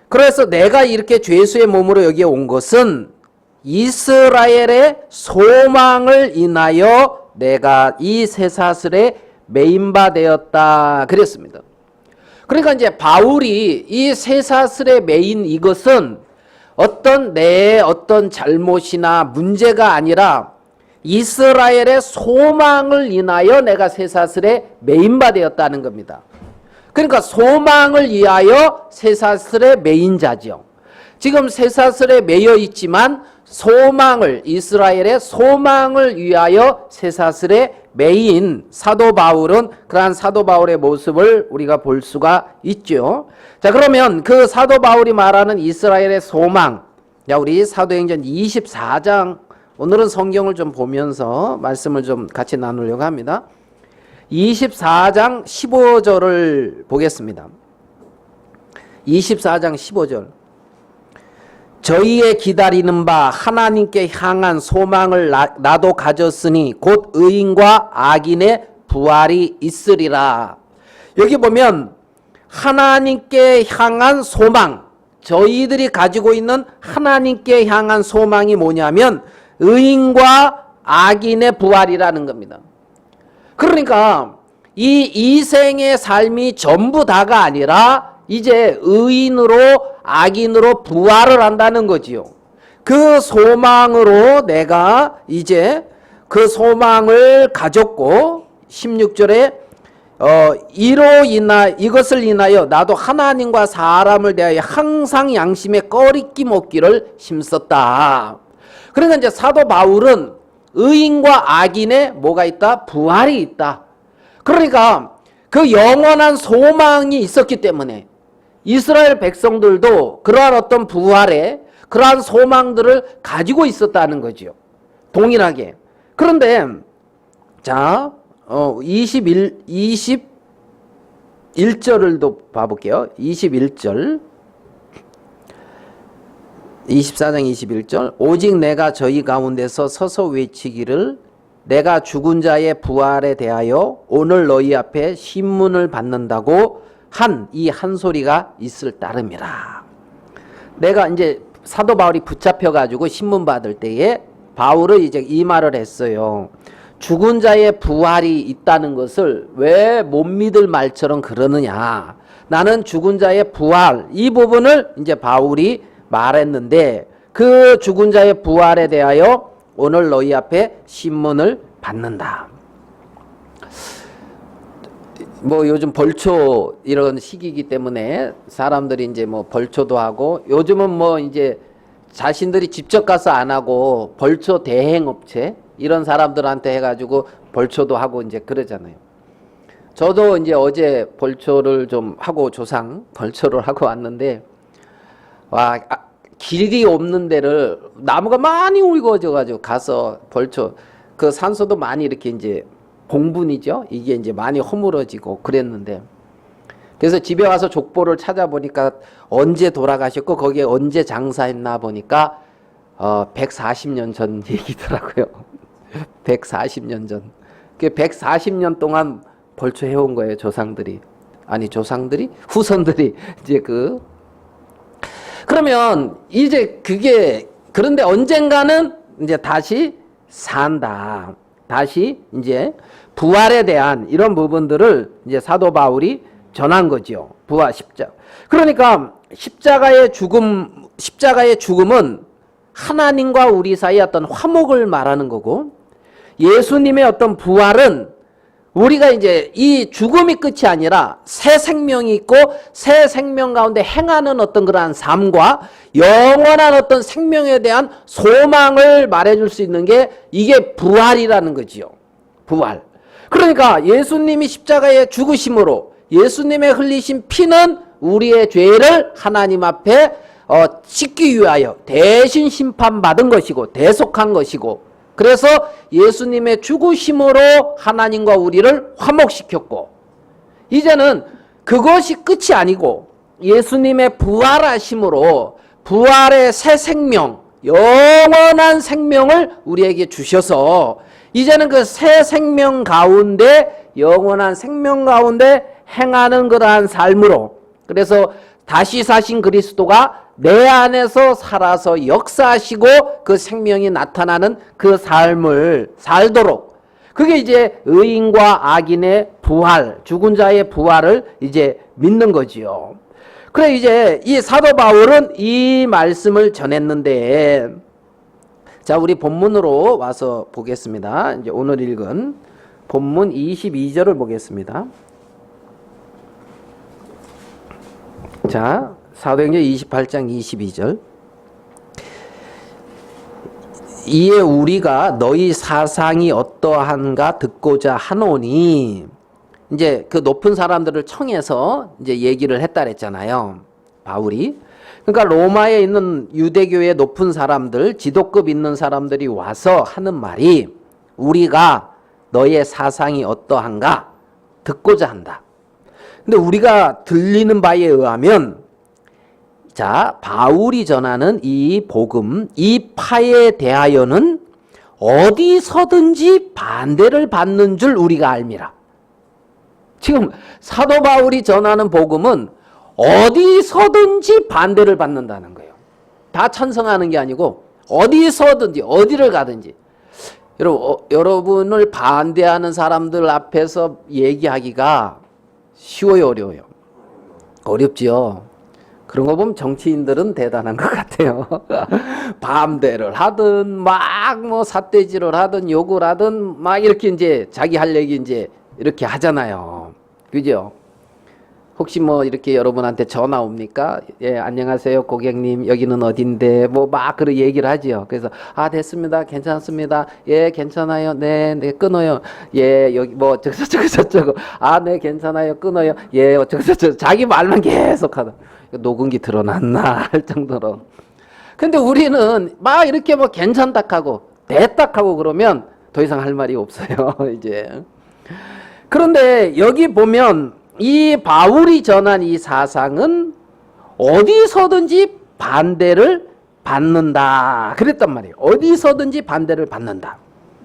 그래서 내가 이렇게 죄수의 몸으로 여기에 온 것은 이스라엘의 소망을 인하여 내가 이 쇠사슬에 매인바 되었다 그랬습니다. 그러니까 이제 바울이 이 쇠사슬에 매인 이것은 어떤 내 어떤 잘못이나 문제가 아니라 이스라엘의 소망을 인하여 내가 쇠사슬에 매인바 되었다는 겁니다. 그러니까 소망을 위하여 쇠사슬에 매인 자죠. 지금 쇠사슬에 매여 있지만 소망을 이스라엘의 소망을 위하여 쇠사슬에 매인 사도 바울은 그러한 사도 바울의 모습을 우리가 볼 수가 있죠. 자 그러면 그 사도 바울이 말하는 이스라엘의 소망, 자 우리 사도행전 24장 오늘은 성경을 좀 보면서 말씀을 좀 같이 나누려고 합니다. 24장 15절을 보겠습니다. 24장 15절 저희의 기다리는 바 하나님께 향한 소망을 나도 가졌으니 곧 의인과 악인의 부활이 있으리라. 여기 보면 하나님께 향한 소망, 저희들이 가지고 있는 하나님께 향한 소망이 뭐냐면 의인과 악인의 부활이라는 겁니다. 그러니까 이 이생의 삶이 전부 다가 아니라 이제 의인으로 악인으로 부활을 한다는 거지요. 그 소망으로 내가 이제 그 소망을 가졌고 16절에 이것을 인하여 나도 하나님과 사람을 대하여 항상 양심에 꺼리낌 없기를 힘썼다. 그러니까 이제 사도 바울은 의인과 악인의 뭐가 있다? 부활이 있다. 그러니까 그 영원한 소망이 있었기 때문에 이스라엘 백성들도 그러한 어떤 부활에 그러한 소망들을 가지고 있었다는 거죠. 동일하게. 그런데 자 21절을 또 봐볼게요. 21절 24장 21절 오직 내가 저희 가운데서 서서 외치기를 내가 죽은 자의 부활에 대하여 오늘 너희 앞에 신문을 받는다고 한 이 한 소리가 있을 따름이라. 내가 이제 사도 바울이 붙잡혀 가지고 신문 받을 때에 바울은 이제 이 말을 했어요. 죽은 자의 부활이 있다는 것을 왜 못 믿을 말처럼 그러느냐. 나는 죽은 자의 부활 이 부분을 이제 바울이 말했는데 그 죽은 자의 부활에 대하여 오늘 너희 앞에 신문을 받는다. 뭐 요즘 벌초 이런 시기이기 때문에 사람들이 이제 뭐 벌초도 하고 요즘은 뭐 이제 자신들이 직접 가서 안 하고 벌초 대행업체 이런 사람들한테 해가지고 벌초도 하고 이제 그러잖아요. 저도 이제 어제 벌초를 좀 하고 조상 벌초를 하고 왔는데 와 길이 없는 데를 나무가 많이 우거져 가지고 가서 벌초 그 산소도 많이 이렇게 이제 봉분이죠. 이게 이제 많이 허물어지고 그랬는데, 그래서 집에 와서 족보를 찾아보니까 언제 돌아가셨고 거기에 언제 장사했나 보니까 140년 전 얘기더라고요. 140년 전. 그 140년 동안 벌초해온 거예요, 조상들이. 아니, 조상들이? 후손들이. 이제 그러면 이제 그게, 그런데 언젠가는 이제 다시 산다. 다시 이제 부활에 대한 이런 부분들을 이제 사도 바울이 전한 거죠. 부활 십자가. 그러니까 십자가의 죽음은 하나님과 우리 사이의 어떤 화목을 말하는 거고, 예수님의 어떤 부활은 우리가 이제 이 죽음이 끝이 아니라 새 생명이 있고 새 생명 가운데 행하는 어떤 그러한 삶과 영원한 어떤 생명에 대한 소망을 말해줄 수 있는 게 이게 부활이라는 거지요. 부활. 그러니까 예수님이 십자가에 죽으심으로 예수님의 흘리신 피는 우리의 죄를 하나님 앞에 씻기 위하여 대신 심판받은 것이고 대속한 것이고, 그래서 예수님의 죽으심으로 하나님과 우리를 화목시켰고, 이제는 그것이 끝이 아니고 예수님의 부활하심으로 부활의 새 생명, 영원한 생명을 우리에게 주셔서 이제는 그 새 생명 가운데, 영원한 생명 가운데 행하는 그러한 삶으로, 그래서 다시 사신 그리스도가 내 안에서 살아서 역사하시고 그 생명이 나타나는 그 삶을 살도록, 그게 이제 의인과 악인의 부활, 죽은 자의 부활을 이제 믿는 거지요. 그래 이제 이 사도 바울은 이 말씀을 전했는데, 자, 우리 본문으로 와서 보겠습니다. 이제 오늘 읽은 본문 22절을 보겠습니다. 자, 사도행전 28장 22절. 이에 우리가 너희 사상이 어떠한가 듣고자 하노니, 이제 그 높은 사람들을 청해서 이제 얘기를 했다 그랬잖아요, 바울이. 그러니까 로마에 있는 유대교의 높은 사람들, 지도급 있는 사람들이 와서 하는 말이, 우리가 너의 사상이 어떠한가 듣고자 한다. 근데 우리가 들리는 바에 의하면, 자, 바울이 전하는 이 복음, 이 파에 대하여는 어디서든지 반대를 받는 줄 우리가 알미라. 지금 사도 바울이 전하는 복음은 어디서든지 반대를 받는다는 거예요. 다 찬성하는 게 아니고 어디서든지, 어디를 가든지. 여러분을 반대하는 사람들 앞에서 얘기하기가 쉬워요, 어려워요? 어렵지요. 그런 거 보면 정치인들은 대단한 것 같아요. 반대를 하든 막 뭐 삿대질을 하든 욕을 하든 막 이렇게 이제 자기 할 얘기 이제 이렇게 하잖아요. 그죠? 혹시 뭐 이렇게 여러분한테 전화 옵니까? 예, 안녕하세요, 고객님. 여기는 어딘데? 뭐 막 그런 얘기를 하지요. 그래서 아, 됐습니다. 괜찮습니다. 예, 괜찮아요. 네, 네, 끊어요. 예, 여기 뭐 저거. 아, 네, 괜찮아요. 끊어요. 예, 저거. 자기 말만 계속 하다. 녹음기 드러났나 할 정도로. 근데 우리는 막 이렇게 뭐 괜찮다 하고 됐다 하고 그러면 더 이상 할 말이 없어요, 이제. 그런데 여기 보면 이 바울이 전한 이 사상은 어디서든지 반대를 받는다 그랬단 말이에요. 어디서든지 반대를 받는다.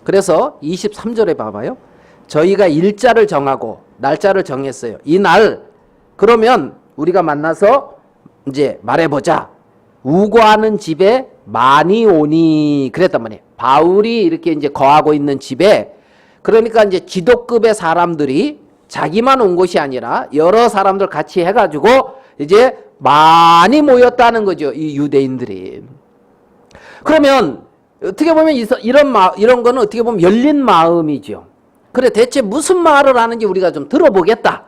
그래서 23절에 봐봐요. 저희가 일자를 정하고 날짜를 정했어요. 이 날 그러면 우리가 만나서 이제 말해보자. 우거하는 집에 많이 오니 그랬단 말이에요. 바울이 이렇게 이제 거하고 있는 집에, 그러니까 이제 지도급의 사람들이 자기만 온 것이 아니라 여러 사람들 같이 해가지고 이제 많이 모였다는 거죠, 이 유대인들이. 그러면 어떻게 보면 이런 거는 어떻게 보면 열린 마음이죠. 그래, 대체 무슨 말을 하는지 우리가 좀 들어보겠다.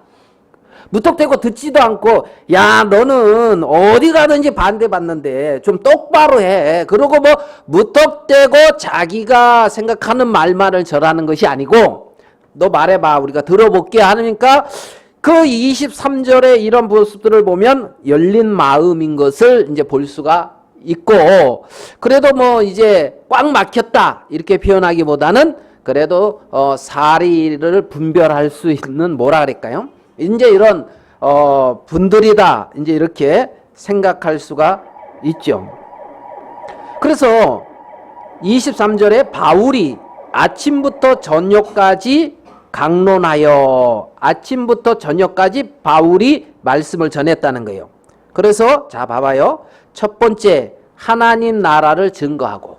무턱대고 듣지도 않고, 야, 너는 어디 가든지 반대받는데 좀 똑바로 해. 그러고 뭐 무턱대고 자기가 생각하는 말만을 절하는 것이 아니고, 너 말해봐, 우리가 들어볼게 하니까 그 23절에 이런 모습들을 보면 열린 마음인 것을 이제 볼 수가 있고, 그래도 뭐 이제 꽉 막혔다 이렇게 표현하기보다는 그래도 사리를 분별할 수 있는 뭐라 그럴까요? 이제 이런 분들이다. 이제 이렇게 생각할 수가 있죠. 그래서 23절에 바울이 아침부터 저녁까지 강론하여, 아침부터 저녁까지 바울이 말씀을 전했다는 거예요. 그래서 자 봐봐요. 첫 번째, 하나님 나라를 증거하고,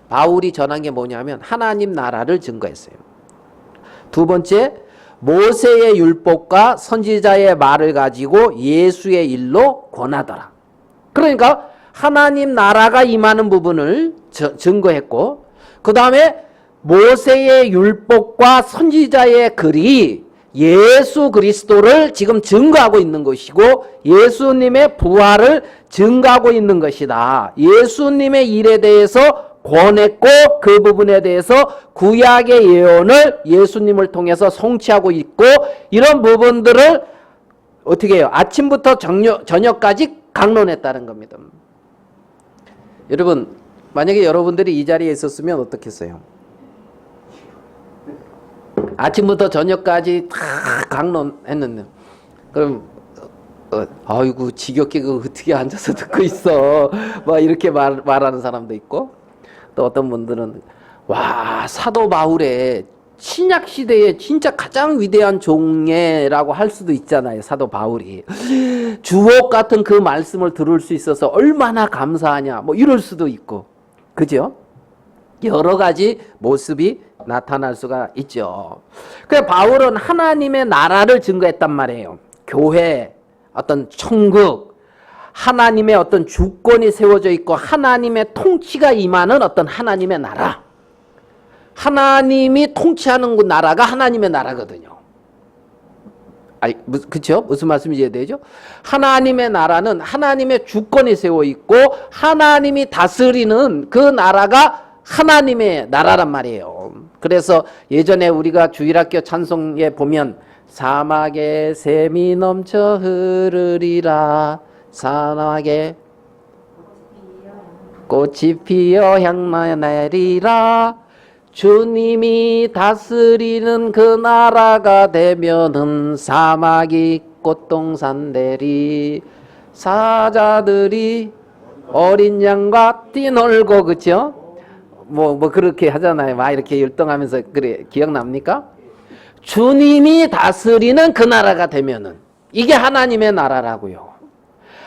바울이 전한 게 뭐냐면 하나님 나라를 증거했어요. 두 번째, 모세의 율법과 선지자의 말을 가지고 예수의 일로 권하더라. 그러니까 하나님 나라가 임하는 부분을 증거했고, 그 다음에 모세의 율법과 선지자의 글이 예수 그리스도를 지금 증거하고 있는 것이고, 예수님의 부활을 증거하고 있는 것이다. 예수님의 일에 대해서 권했고, 그 부분에 대해서 구약의 예언을 예수님을 통해서 성취하고 있고, 이런 부분들을 어떻게 해요? 아침부터 저녁까지 강론했다는 겁니다. 여러분, 만약에 여러분들이 이 자리에 있었으면 어떻겠어요? 아침부터 저녁까지 다 강론했는데, 그럼 아이고 지겹게 그 어떻게 앉아서 듣고 있어, 막 이렇게 말하는 사람도 있고, 또 어떤 분들은 와, 사도 바울의 신약 시대에 진짜 가장 위대한 종애라고 할 수도 있잖아요. 사도 바울이 주옥 같은 그 말씀을 들을 수 있어서 얼마나 감사하냐, 뭐 이럴 수도 있고, 그죠? 여러 가지 모습이 나타날 수가 있죠. 그래서 바울은 하나님의 나라를 증거했단 말이에요. 교회, 어떤 천국, 하나님의 어떤 주권이 세워져 있고 하나님의 통치가 임하는 어떤 하나님의 나라, 하나님이 통치하는 그 나라가 하나님의 나라거든요. 그렇죠? 무슨 말씀인지 이해되죠? 하나님의 나라는 하나님의 주권이 세워 있고 하나님이 다스리는 그 나라가 하나님의 나라란 말이에요. 그래서 예전에 우리가 주일학교 찬송에 보면 사막에 샘이 넘쳐 흐르리라, 사막에 꽃이 피어 향나리라, 주님이 다스리는 그 나라가 되면은 사막이 꽃동산 되리, 사자들이 어린 양과 뛰놀고, 그쵸? 뭐 그렇게 하잖아요. 막 이렇게 율동하면서. 그래, 기억납니까? 주님이 다스리는 그 나라가 되면은 이게 하나님의 나라라고요.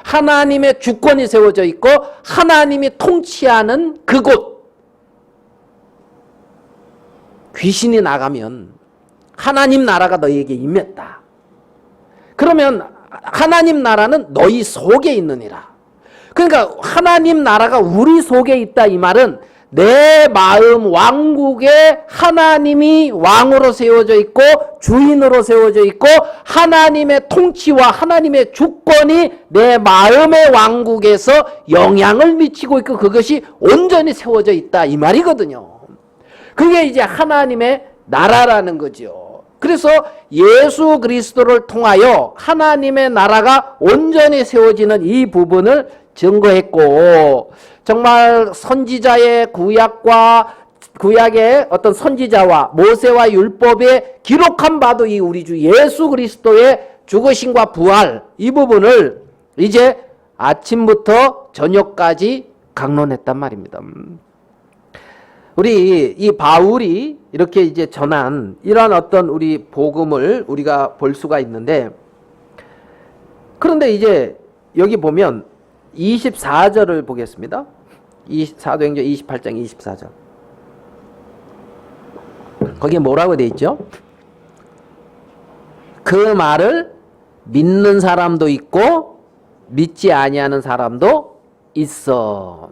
하나님의 주권이 세워져 있고 하나님이 통치하는 그곳, 귀신이 나가면 하나님 나라가 너희에게 임했다. 그러면 하나님 나라는 너희 속에 있느니라. 그러니까 하나님 나라가 우리 속에 있다, 이 말은 내 마음 왕국에 하나님이 왕으로 세워져 있고 주인으로 세워져 있고 하나님의 통치와 하나님의 주권이 내 마음의 왕국에서 영향을 미치고 있고 그것이 온전히 세워져 있다, 이 말이거든요. 그게 이제 하나님의 나라라는 거죠. 그래서 예수 그리스도를 통하여 하나님의 나라가 온전히 세워지는 이 부분을 증거했고, 정말 선지자의 구약의 어떤 선지자와 모세와 율법에 기록한 바도 이 우리 주 예수 그리스도의 죽으심과 부활, 이 부분을 이제 아침부터 저녁까지 강론했단 말입니다. 우리 이 바울이 이렇게 이제 전한 이러한 어떤 우리 복음을 우리가 볼 수가 있는데, 그런데 이제 여기 보면 24절을 보겠습니다. 사도행전 28장 24절. 거기에 뭐라고 돼 있죠? 그 말을 믿는 사람도 있고 믿지 아니하는 사람도 있어.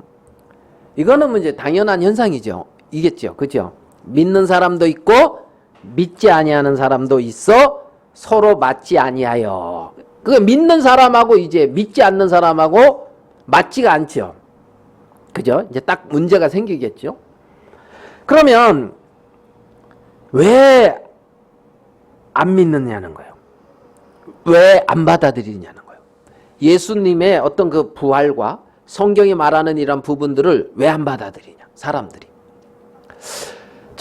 이거는 이제 당연한 현상이죠. 이겠죠. 그죠? 믿는 사람도 있고 믿지 아니하는 사람도 있어. 서로 맞지 아니하여. 그 믿는 사람하고 이제 믿지 않는 사람하고 맞지가 않죠. 그죠? 이제 딱 문제가 생기겠죠. 그러면 왜 안 믿느냐는 거예요. 왜 안 받아들이냐는 거예요. 예수님의 어떤 그 부활과 성경이 말하는 이런 부분들을 왜 안 받아들이냐, 사람들이.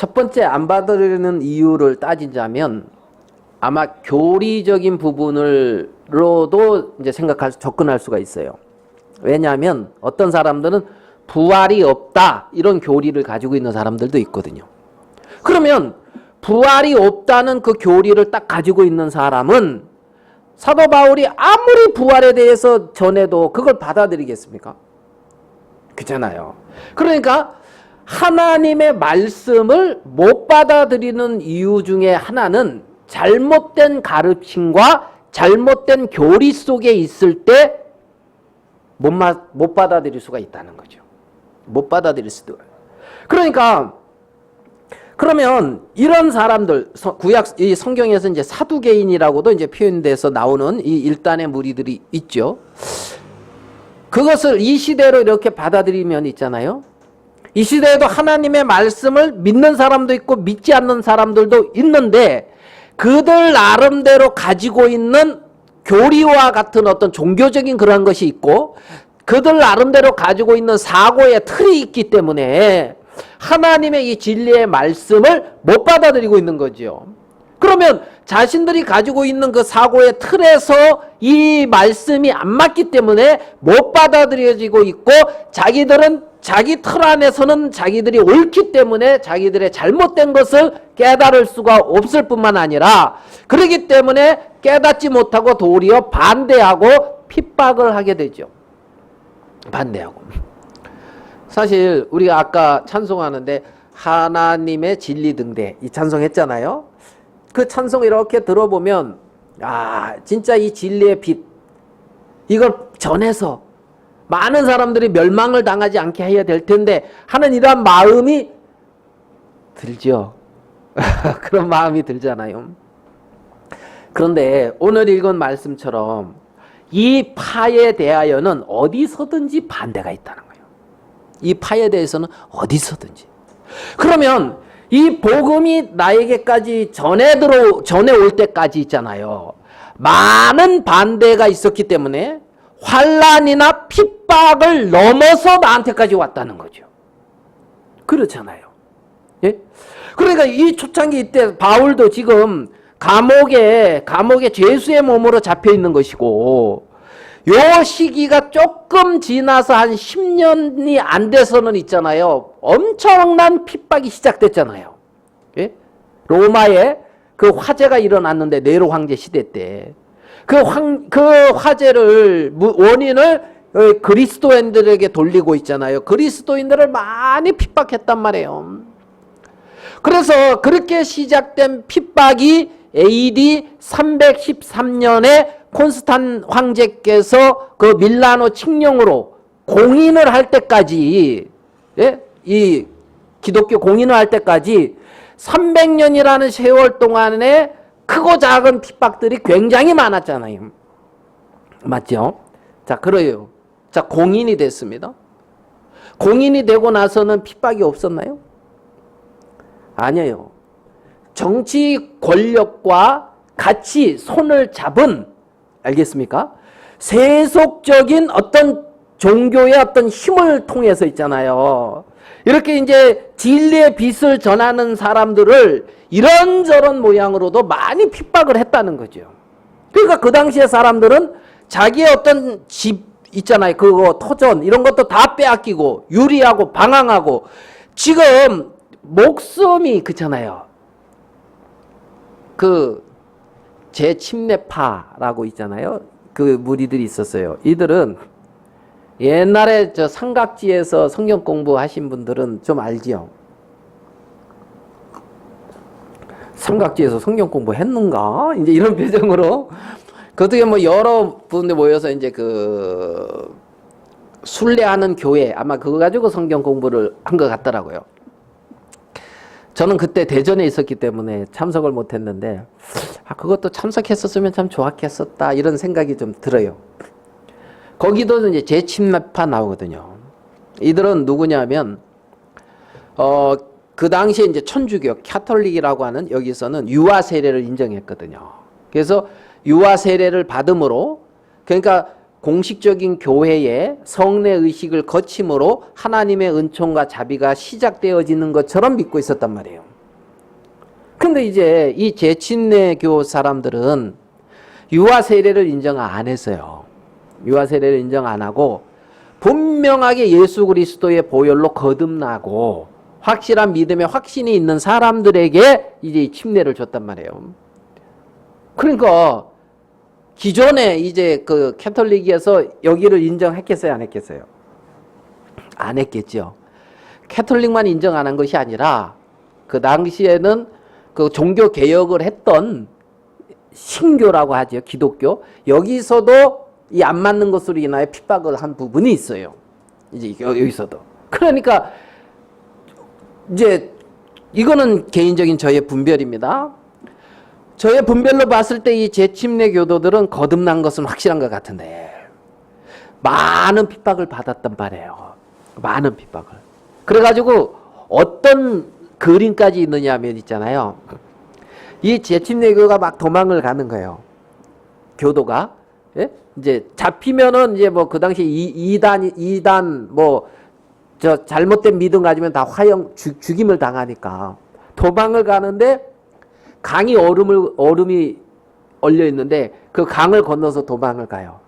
첫 번째 안 받으려는 이유를 따지자면 아마 교리적인 부분으로도 이제 접근할 수가 있어요. 왜냐하면 어떤 사람들은 부활이 없다 이런 교리를 가지고 있는 사람들도 있거든요. 그러면 부활이 없다는 그 교리를 딱 가지고 있는 사람은 사도 바울이 아무리 부활에 대해서 전해도 그걸 받아들이겠습니까? 그렇잖아요. 그러니까 하나님의 말씀을 못 받아들이는 이유 중에 하나는 잘못된 가르침과 잘못된 교리 속에 있을 때 못 받아들일 수가 있다는 거죠. 못 받아들일 수도. 그러니까 그러면 이런 사람들 이 성경에서 이제 사두개인이라고도 이제 표현돼서 나오는 이 일단의 무리들이 있죠. 그것을 이 시대로 이렇게 받아들이면 있잖아요. 이 시대에도 하나님의 말씀을 믿는 사람도 있고 믿지 않는 사람들도 있는데 그들 나름대로 가지고 있는 교리와 같은 어떤 종교적인 그런 것이 있고 그들 나름대로 가지고 있는 사고의 틀이 있기 때문에 하나님의 이 진리의 말씀을 못 받아들이고 있는 거죠. 그러면 자신들이 가지고 있는 그 사고의 틀에서 이 말씀이 안 맞기 때문에 못 받아들여지고 있고 자기들은 자기 틀 안에서는 자기들이 옳기 때문에 자기들의 잘못된 것을 깨달을 수가 없을 뿐만 아니라 그렇기 때문에 깨닫지 못하고 도리어 반대하고 핍박을 하게 되죠. 반대하고. 사실 우리가 아까 찬송하는데 하나님의 진리 등대 이 찬송했잖아요. 그 찬송 이렇게 들어보면 진짜 이 진리의 빛 이걸 전해서 많은 사람들이 멸망을 당하지 않게 해야 될 텐데 하는 이러한 마음이 들죠. 그런 마음이 들잖아요. 그런데 오늘 읽은 말씀처럼 이 파에 대하여는 어디서든지 반대가 있다는 거예요. 이 파에 대해서는 어디서든지. 그러면 이 복음이 나에게까지 전해 올 때까지 있잖아요. 많은 반대가 있었기 때문에 환난이나 핍박을 넘어서 나한테까지 왔다는 거죠. 그렇잖아요. 예? 그러니까 이 초창기 이때 바울도 지금 감옥에 죄수의 몸으로 잡혀 있는 것이고 요 시기가 조금 지나서 한 10년이 안 돼서는 있잖아요. 엄청난 핍박이 시작됐잖아요. 예? 로마에 그 화재가 일어났는데 네로 황제 시대 때 그 화재를 원인을 그리스도인들에게 돌리고 있잖아요. 그리스도인들을 많이 핍박했단 말이에요. 그래서 그렇게 시작된 핍박이 AD 313년에 콘스탄 황제께서 그 밀라노 칙령으로 공인을 할 때까지, 예? 이 기독교 공인을 할 때까지 300년이라는 세월 동안에 크고 작은 핍박들이 굉장히 많았잖아요. 맞죠? 자, 그래요. 자, 공인이 됐습니다. 공인이 되고 나서는 핍박이 없었나요? 아니에요. 정치 권력과 같이 손을 잡은, 알겠습니까? 세속적인 어떤 종교의 어떤 힘을 통해서 있잖아요. 이렇게 이제 진리의 빛을 전하는 사람들을 이런저런 모양으로도 많이 핍박을 했다는 거죠. 그러니까 그 당시에 사람들은 자기의 어떤 집 있잖아요. 그거 토전 이런 것도 다 빼앗기고 유리하고 방황하고 지금 목숨이 그렇잖아요. 그 재침례파라고 있잖아요. 그 무리들이 있었어요. 이들은 옛날에 저 삼각지에서 성경 공부하신 분들은 좀 알지요. 삼각지에서 성경 공부했는가? 이제 이런 표정으로 그 어떻게 뭐 여러 분들 모여서 이제 그 순례하는 교회 아마 그거 가지고 성경 공부를 한 것 같더라고요. 저는 그때 대전에 있었기 때문에 참석을 못했는데 그것도 참석했었으면 참 좋았겠었다 이런 생각이 좀 들어요. 거기도 이제 재침례파 나오거든요. 이들은 누구냐면 그 당시에 이제 천주교 캐톨릭이라고 하는 여기서는 유아 세례를 인정했거든요. 그래서 유아 세례를 받음으로 그러니까 공식적인 교회의 성례 의식을 거침으로 하나님의 은총과 자비가 시작되어지는 것처럼 믿고 있었단 말이에요. 근데 이제 이 제친내교 사람들은 유아 세례를 인정 안 했어요. 유아 세례를 인정 안 하고 분명하게 예수 그리스도의 보혈로 거듭나고 확실한 믿음의 확신이 있는 사람들에게 이제 침례를 줬단 말이에요. 그러니까 기존에 이제 그 캐톨릭에서 여기를 인정했겠어요, 안 했겠어요? 안 했겠죠. 캐톨릭만 인정 안 한 것이 아니라 그 당시에는 그 종교 개혁을 했던 신교라고 하죠, 기독교. 여기서도 이 안 맞는 것으로 인하여 핍박을 한 부분이 있어요. 이제 여기서도. 그러니까 이제 이거는 개인적인 저의 분별입니다. 저의 분별로 봤을 때 이 재침례 교도들은 거듭난 것은 확실한 것 같은데 많은 핍박을 받았단 말이에요. 많은 핍박을. 그래가지고 어떤 그림까지 있느냐 하면 있잖아요. 이 재침례 교가 막 도망을 가는 거예요. 교도가. 예? 이제 잡히면은 이제 뭐 그 당시 이단 뭐 저 잘못된 믿음 가지면 다 화형 죽임을 당하니까 도망을 가는데 강이 얼음이 얼려 있는데 그 강을 건너서 도망을 가요.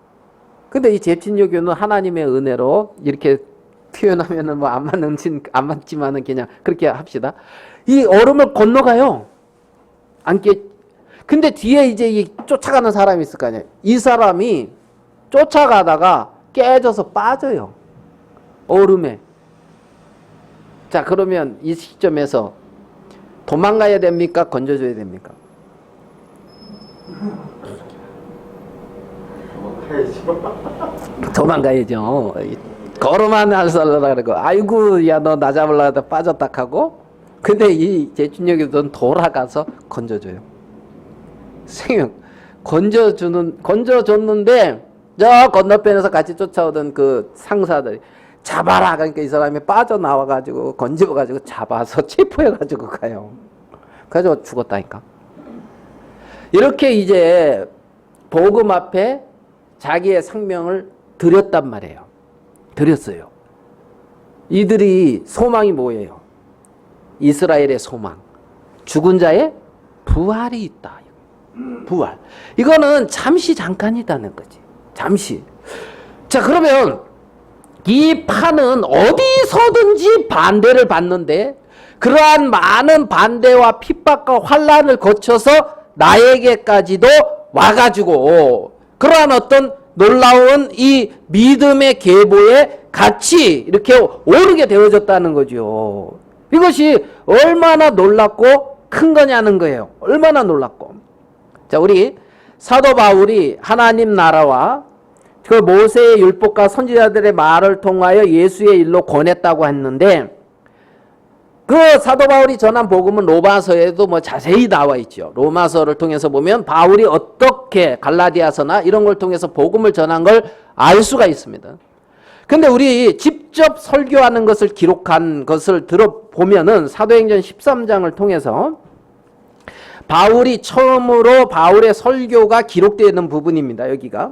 근데 이 재침례교는 하나님의 은혜로 이렇게 표현하면은 뭐 안 맞지만은 그냥 그렇게 합시다. 이 얼음을 건너가요. 근데 뒤에 이제 이 쫓아가는 사람이 있을 거 아니에요. 이 사람이 쫓아가다가 깨져서 빠져요. 얼음에. 자, 그러면 이 시점에서 도망가야 됩니까? 건져줘야 됩니까? 도망가야죠. 걸어만 살살라 그러고, 아이고, 야, 너 나 잡으려고 하다 빠졌다 하고, 근데 이 재침례교도는 돌아가서 건져줘요. 건져줬는데, 저 건너편에서 같이 쫓아오던 그 상사들이, 잡아라! 그러니까 이 사람이 빠져나와가지고, 건져가지고 잡아서 체포해가지고 가요. 그래가지고 죽었다니까. 이렇게 이제, 복음 앞에 자기의 생명을 드렸단 말이에요. 드렸어요. 이들이 소망이 뭐예요? 이스라엘의 소망. 죽은 자의 부활이 있다. 부활. 이거는 잠시 잠깐이다는 거지. 잠시. 자, 그러면 이 판은 어디서든지 반대를 받는데 그러한 많은 반대와 핍박과 환난을 거쳐서 나에게까지도 와가지고 그러한 어떤 놀라운 이 믿음의 계보에 같이 이렇게 오르게 되어졌다는 거죠. 이것이 얼마나 놀랍고 큰 거냐는 거예요. 얼마나 놀랍고. 자, 우리 사도 바울이 하나님 나라와 그 모세의 율법과 선지자들의 말을 통하여 예수의 일로 권했다고 했는데 그 사도 바울이 전한 복음은 로마서에도 뭐 자세히 나와 있죠. 로마서를 통해서 보면 바울이 어떻게 갈라디아서나 이런 걸 통해서 복음을 전한 걸 알 수가 있습니다. 근데 우리 직접 설교하는 것을 기록한 것을 들어보면은 사도행전 13장을 통해서 바울이 처음으로 바울의 설교가 기록되어 있는 부분입니다. 여기가.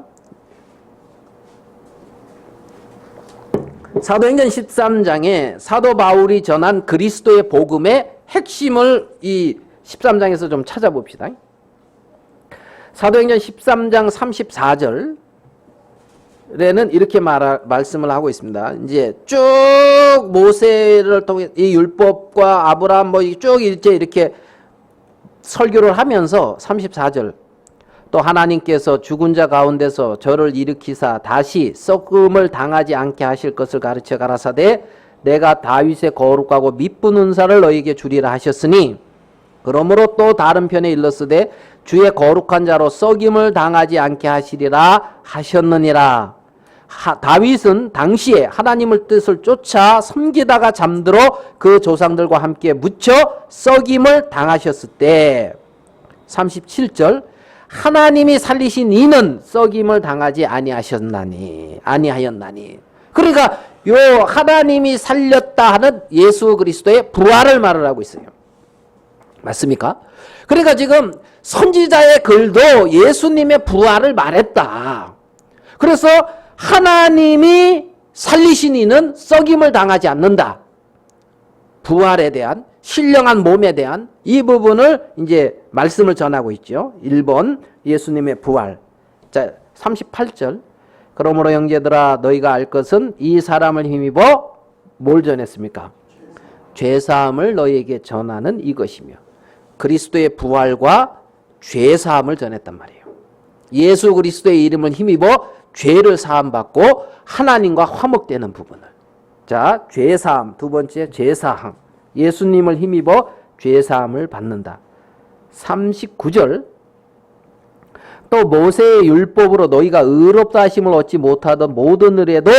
사도행전 13장에 사도 바울이 전한 그리스도의 복음의 핵심을 이 13장에서 좀 찾아봅시다. 사도행전 13장 34절에는 이렇게 말씀을 하고 있습니다. 이제 쭉 모세를 통해 이 율법과 아브라함 뭐 쭉 이렇게 설교를 하면서 34절 또 하나님께서 죽은 자 가운데서 저를 일으키사 다시 썩음을 당하지 않게 하실 것을 가르쳐 가라사대 내가 다윗의 거룩하고 미쁜 은사를 너에게 주리라 하셨으니 그러므로 또 다른 편에 일렀으되 주의 거룩한 자로 썩임을 당하지 않게 하시리라 하셨느니라. 다윗은 당시에 하나님의 뜻을 쫓아 섬기다가 잠들어 그 조상들과 함께 묻혀 썩임을 당하셨을 때 37절 하나님이 살리신 이는 썩임을 당하지 아니하였나니. 그러니까 요 하나님이 살렸다 하는 예수 그리스도의 부활을 말을 하고 있어요. 맞습니까? 그러니까 지금 선지자의 글도 예수님의 부활을 말했다. 그래서 하나님이 살리신 이는 썩임을 당하지 않는다. 부활에 대한 신령한 몸에 대한 이 부분을 이제 말씀을 전하고 있죠. 1번 예수님의 부활. 자, 38절. 그러므로 형제들아 너희가 알 것은 이 사람을 힘입어 뭘 전했습니까? 죄사함을 너희에게 전하는 이것이며 그리스도의 부활과 죄사함을 전했단 말이에요. 예수 그리스도의 이름을 힘입어 죄를 사함받고 하나님과 화목되는 부분을. 자, 죄사함. 두 번째 죄사함. 예수님을 힘입어 죄사함을 받는다. 39절. 또 모세의 율법으로 너희가 의롭다 하심을 얻지 못하던 모든 일에도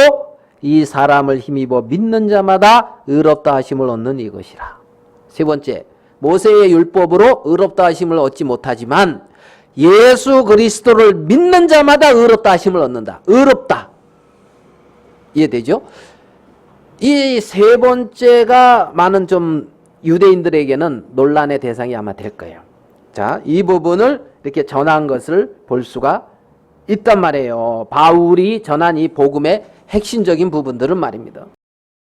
이 사람을 힘입어 믿는 자마다 의롭다 하심을 얻는 이것이라. 세 번째, 모세의 율법으로 의롭다 하심을 얻지 못하지만 예수 그리스도를 믿는 자마다 의롭다 하심을 얻는다. 의롭다. 이해되죠? 이 세 번째가 많은 좀 유대인들에게는 논란의 대상이 아마 될 거예요. 자, 이 부분을 이렇게 전한 것을 볼 수가 있단 말이에요. 바울이 전한 이 복음의 핵심적인 부분들은 말입니다.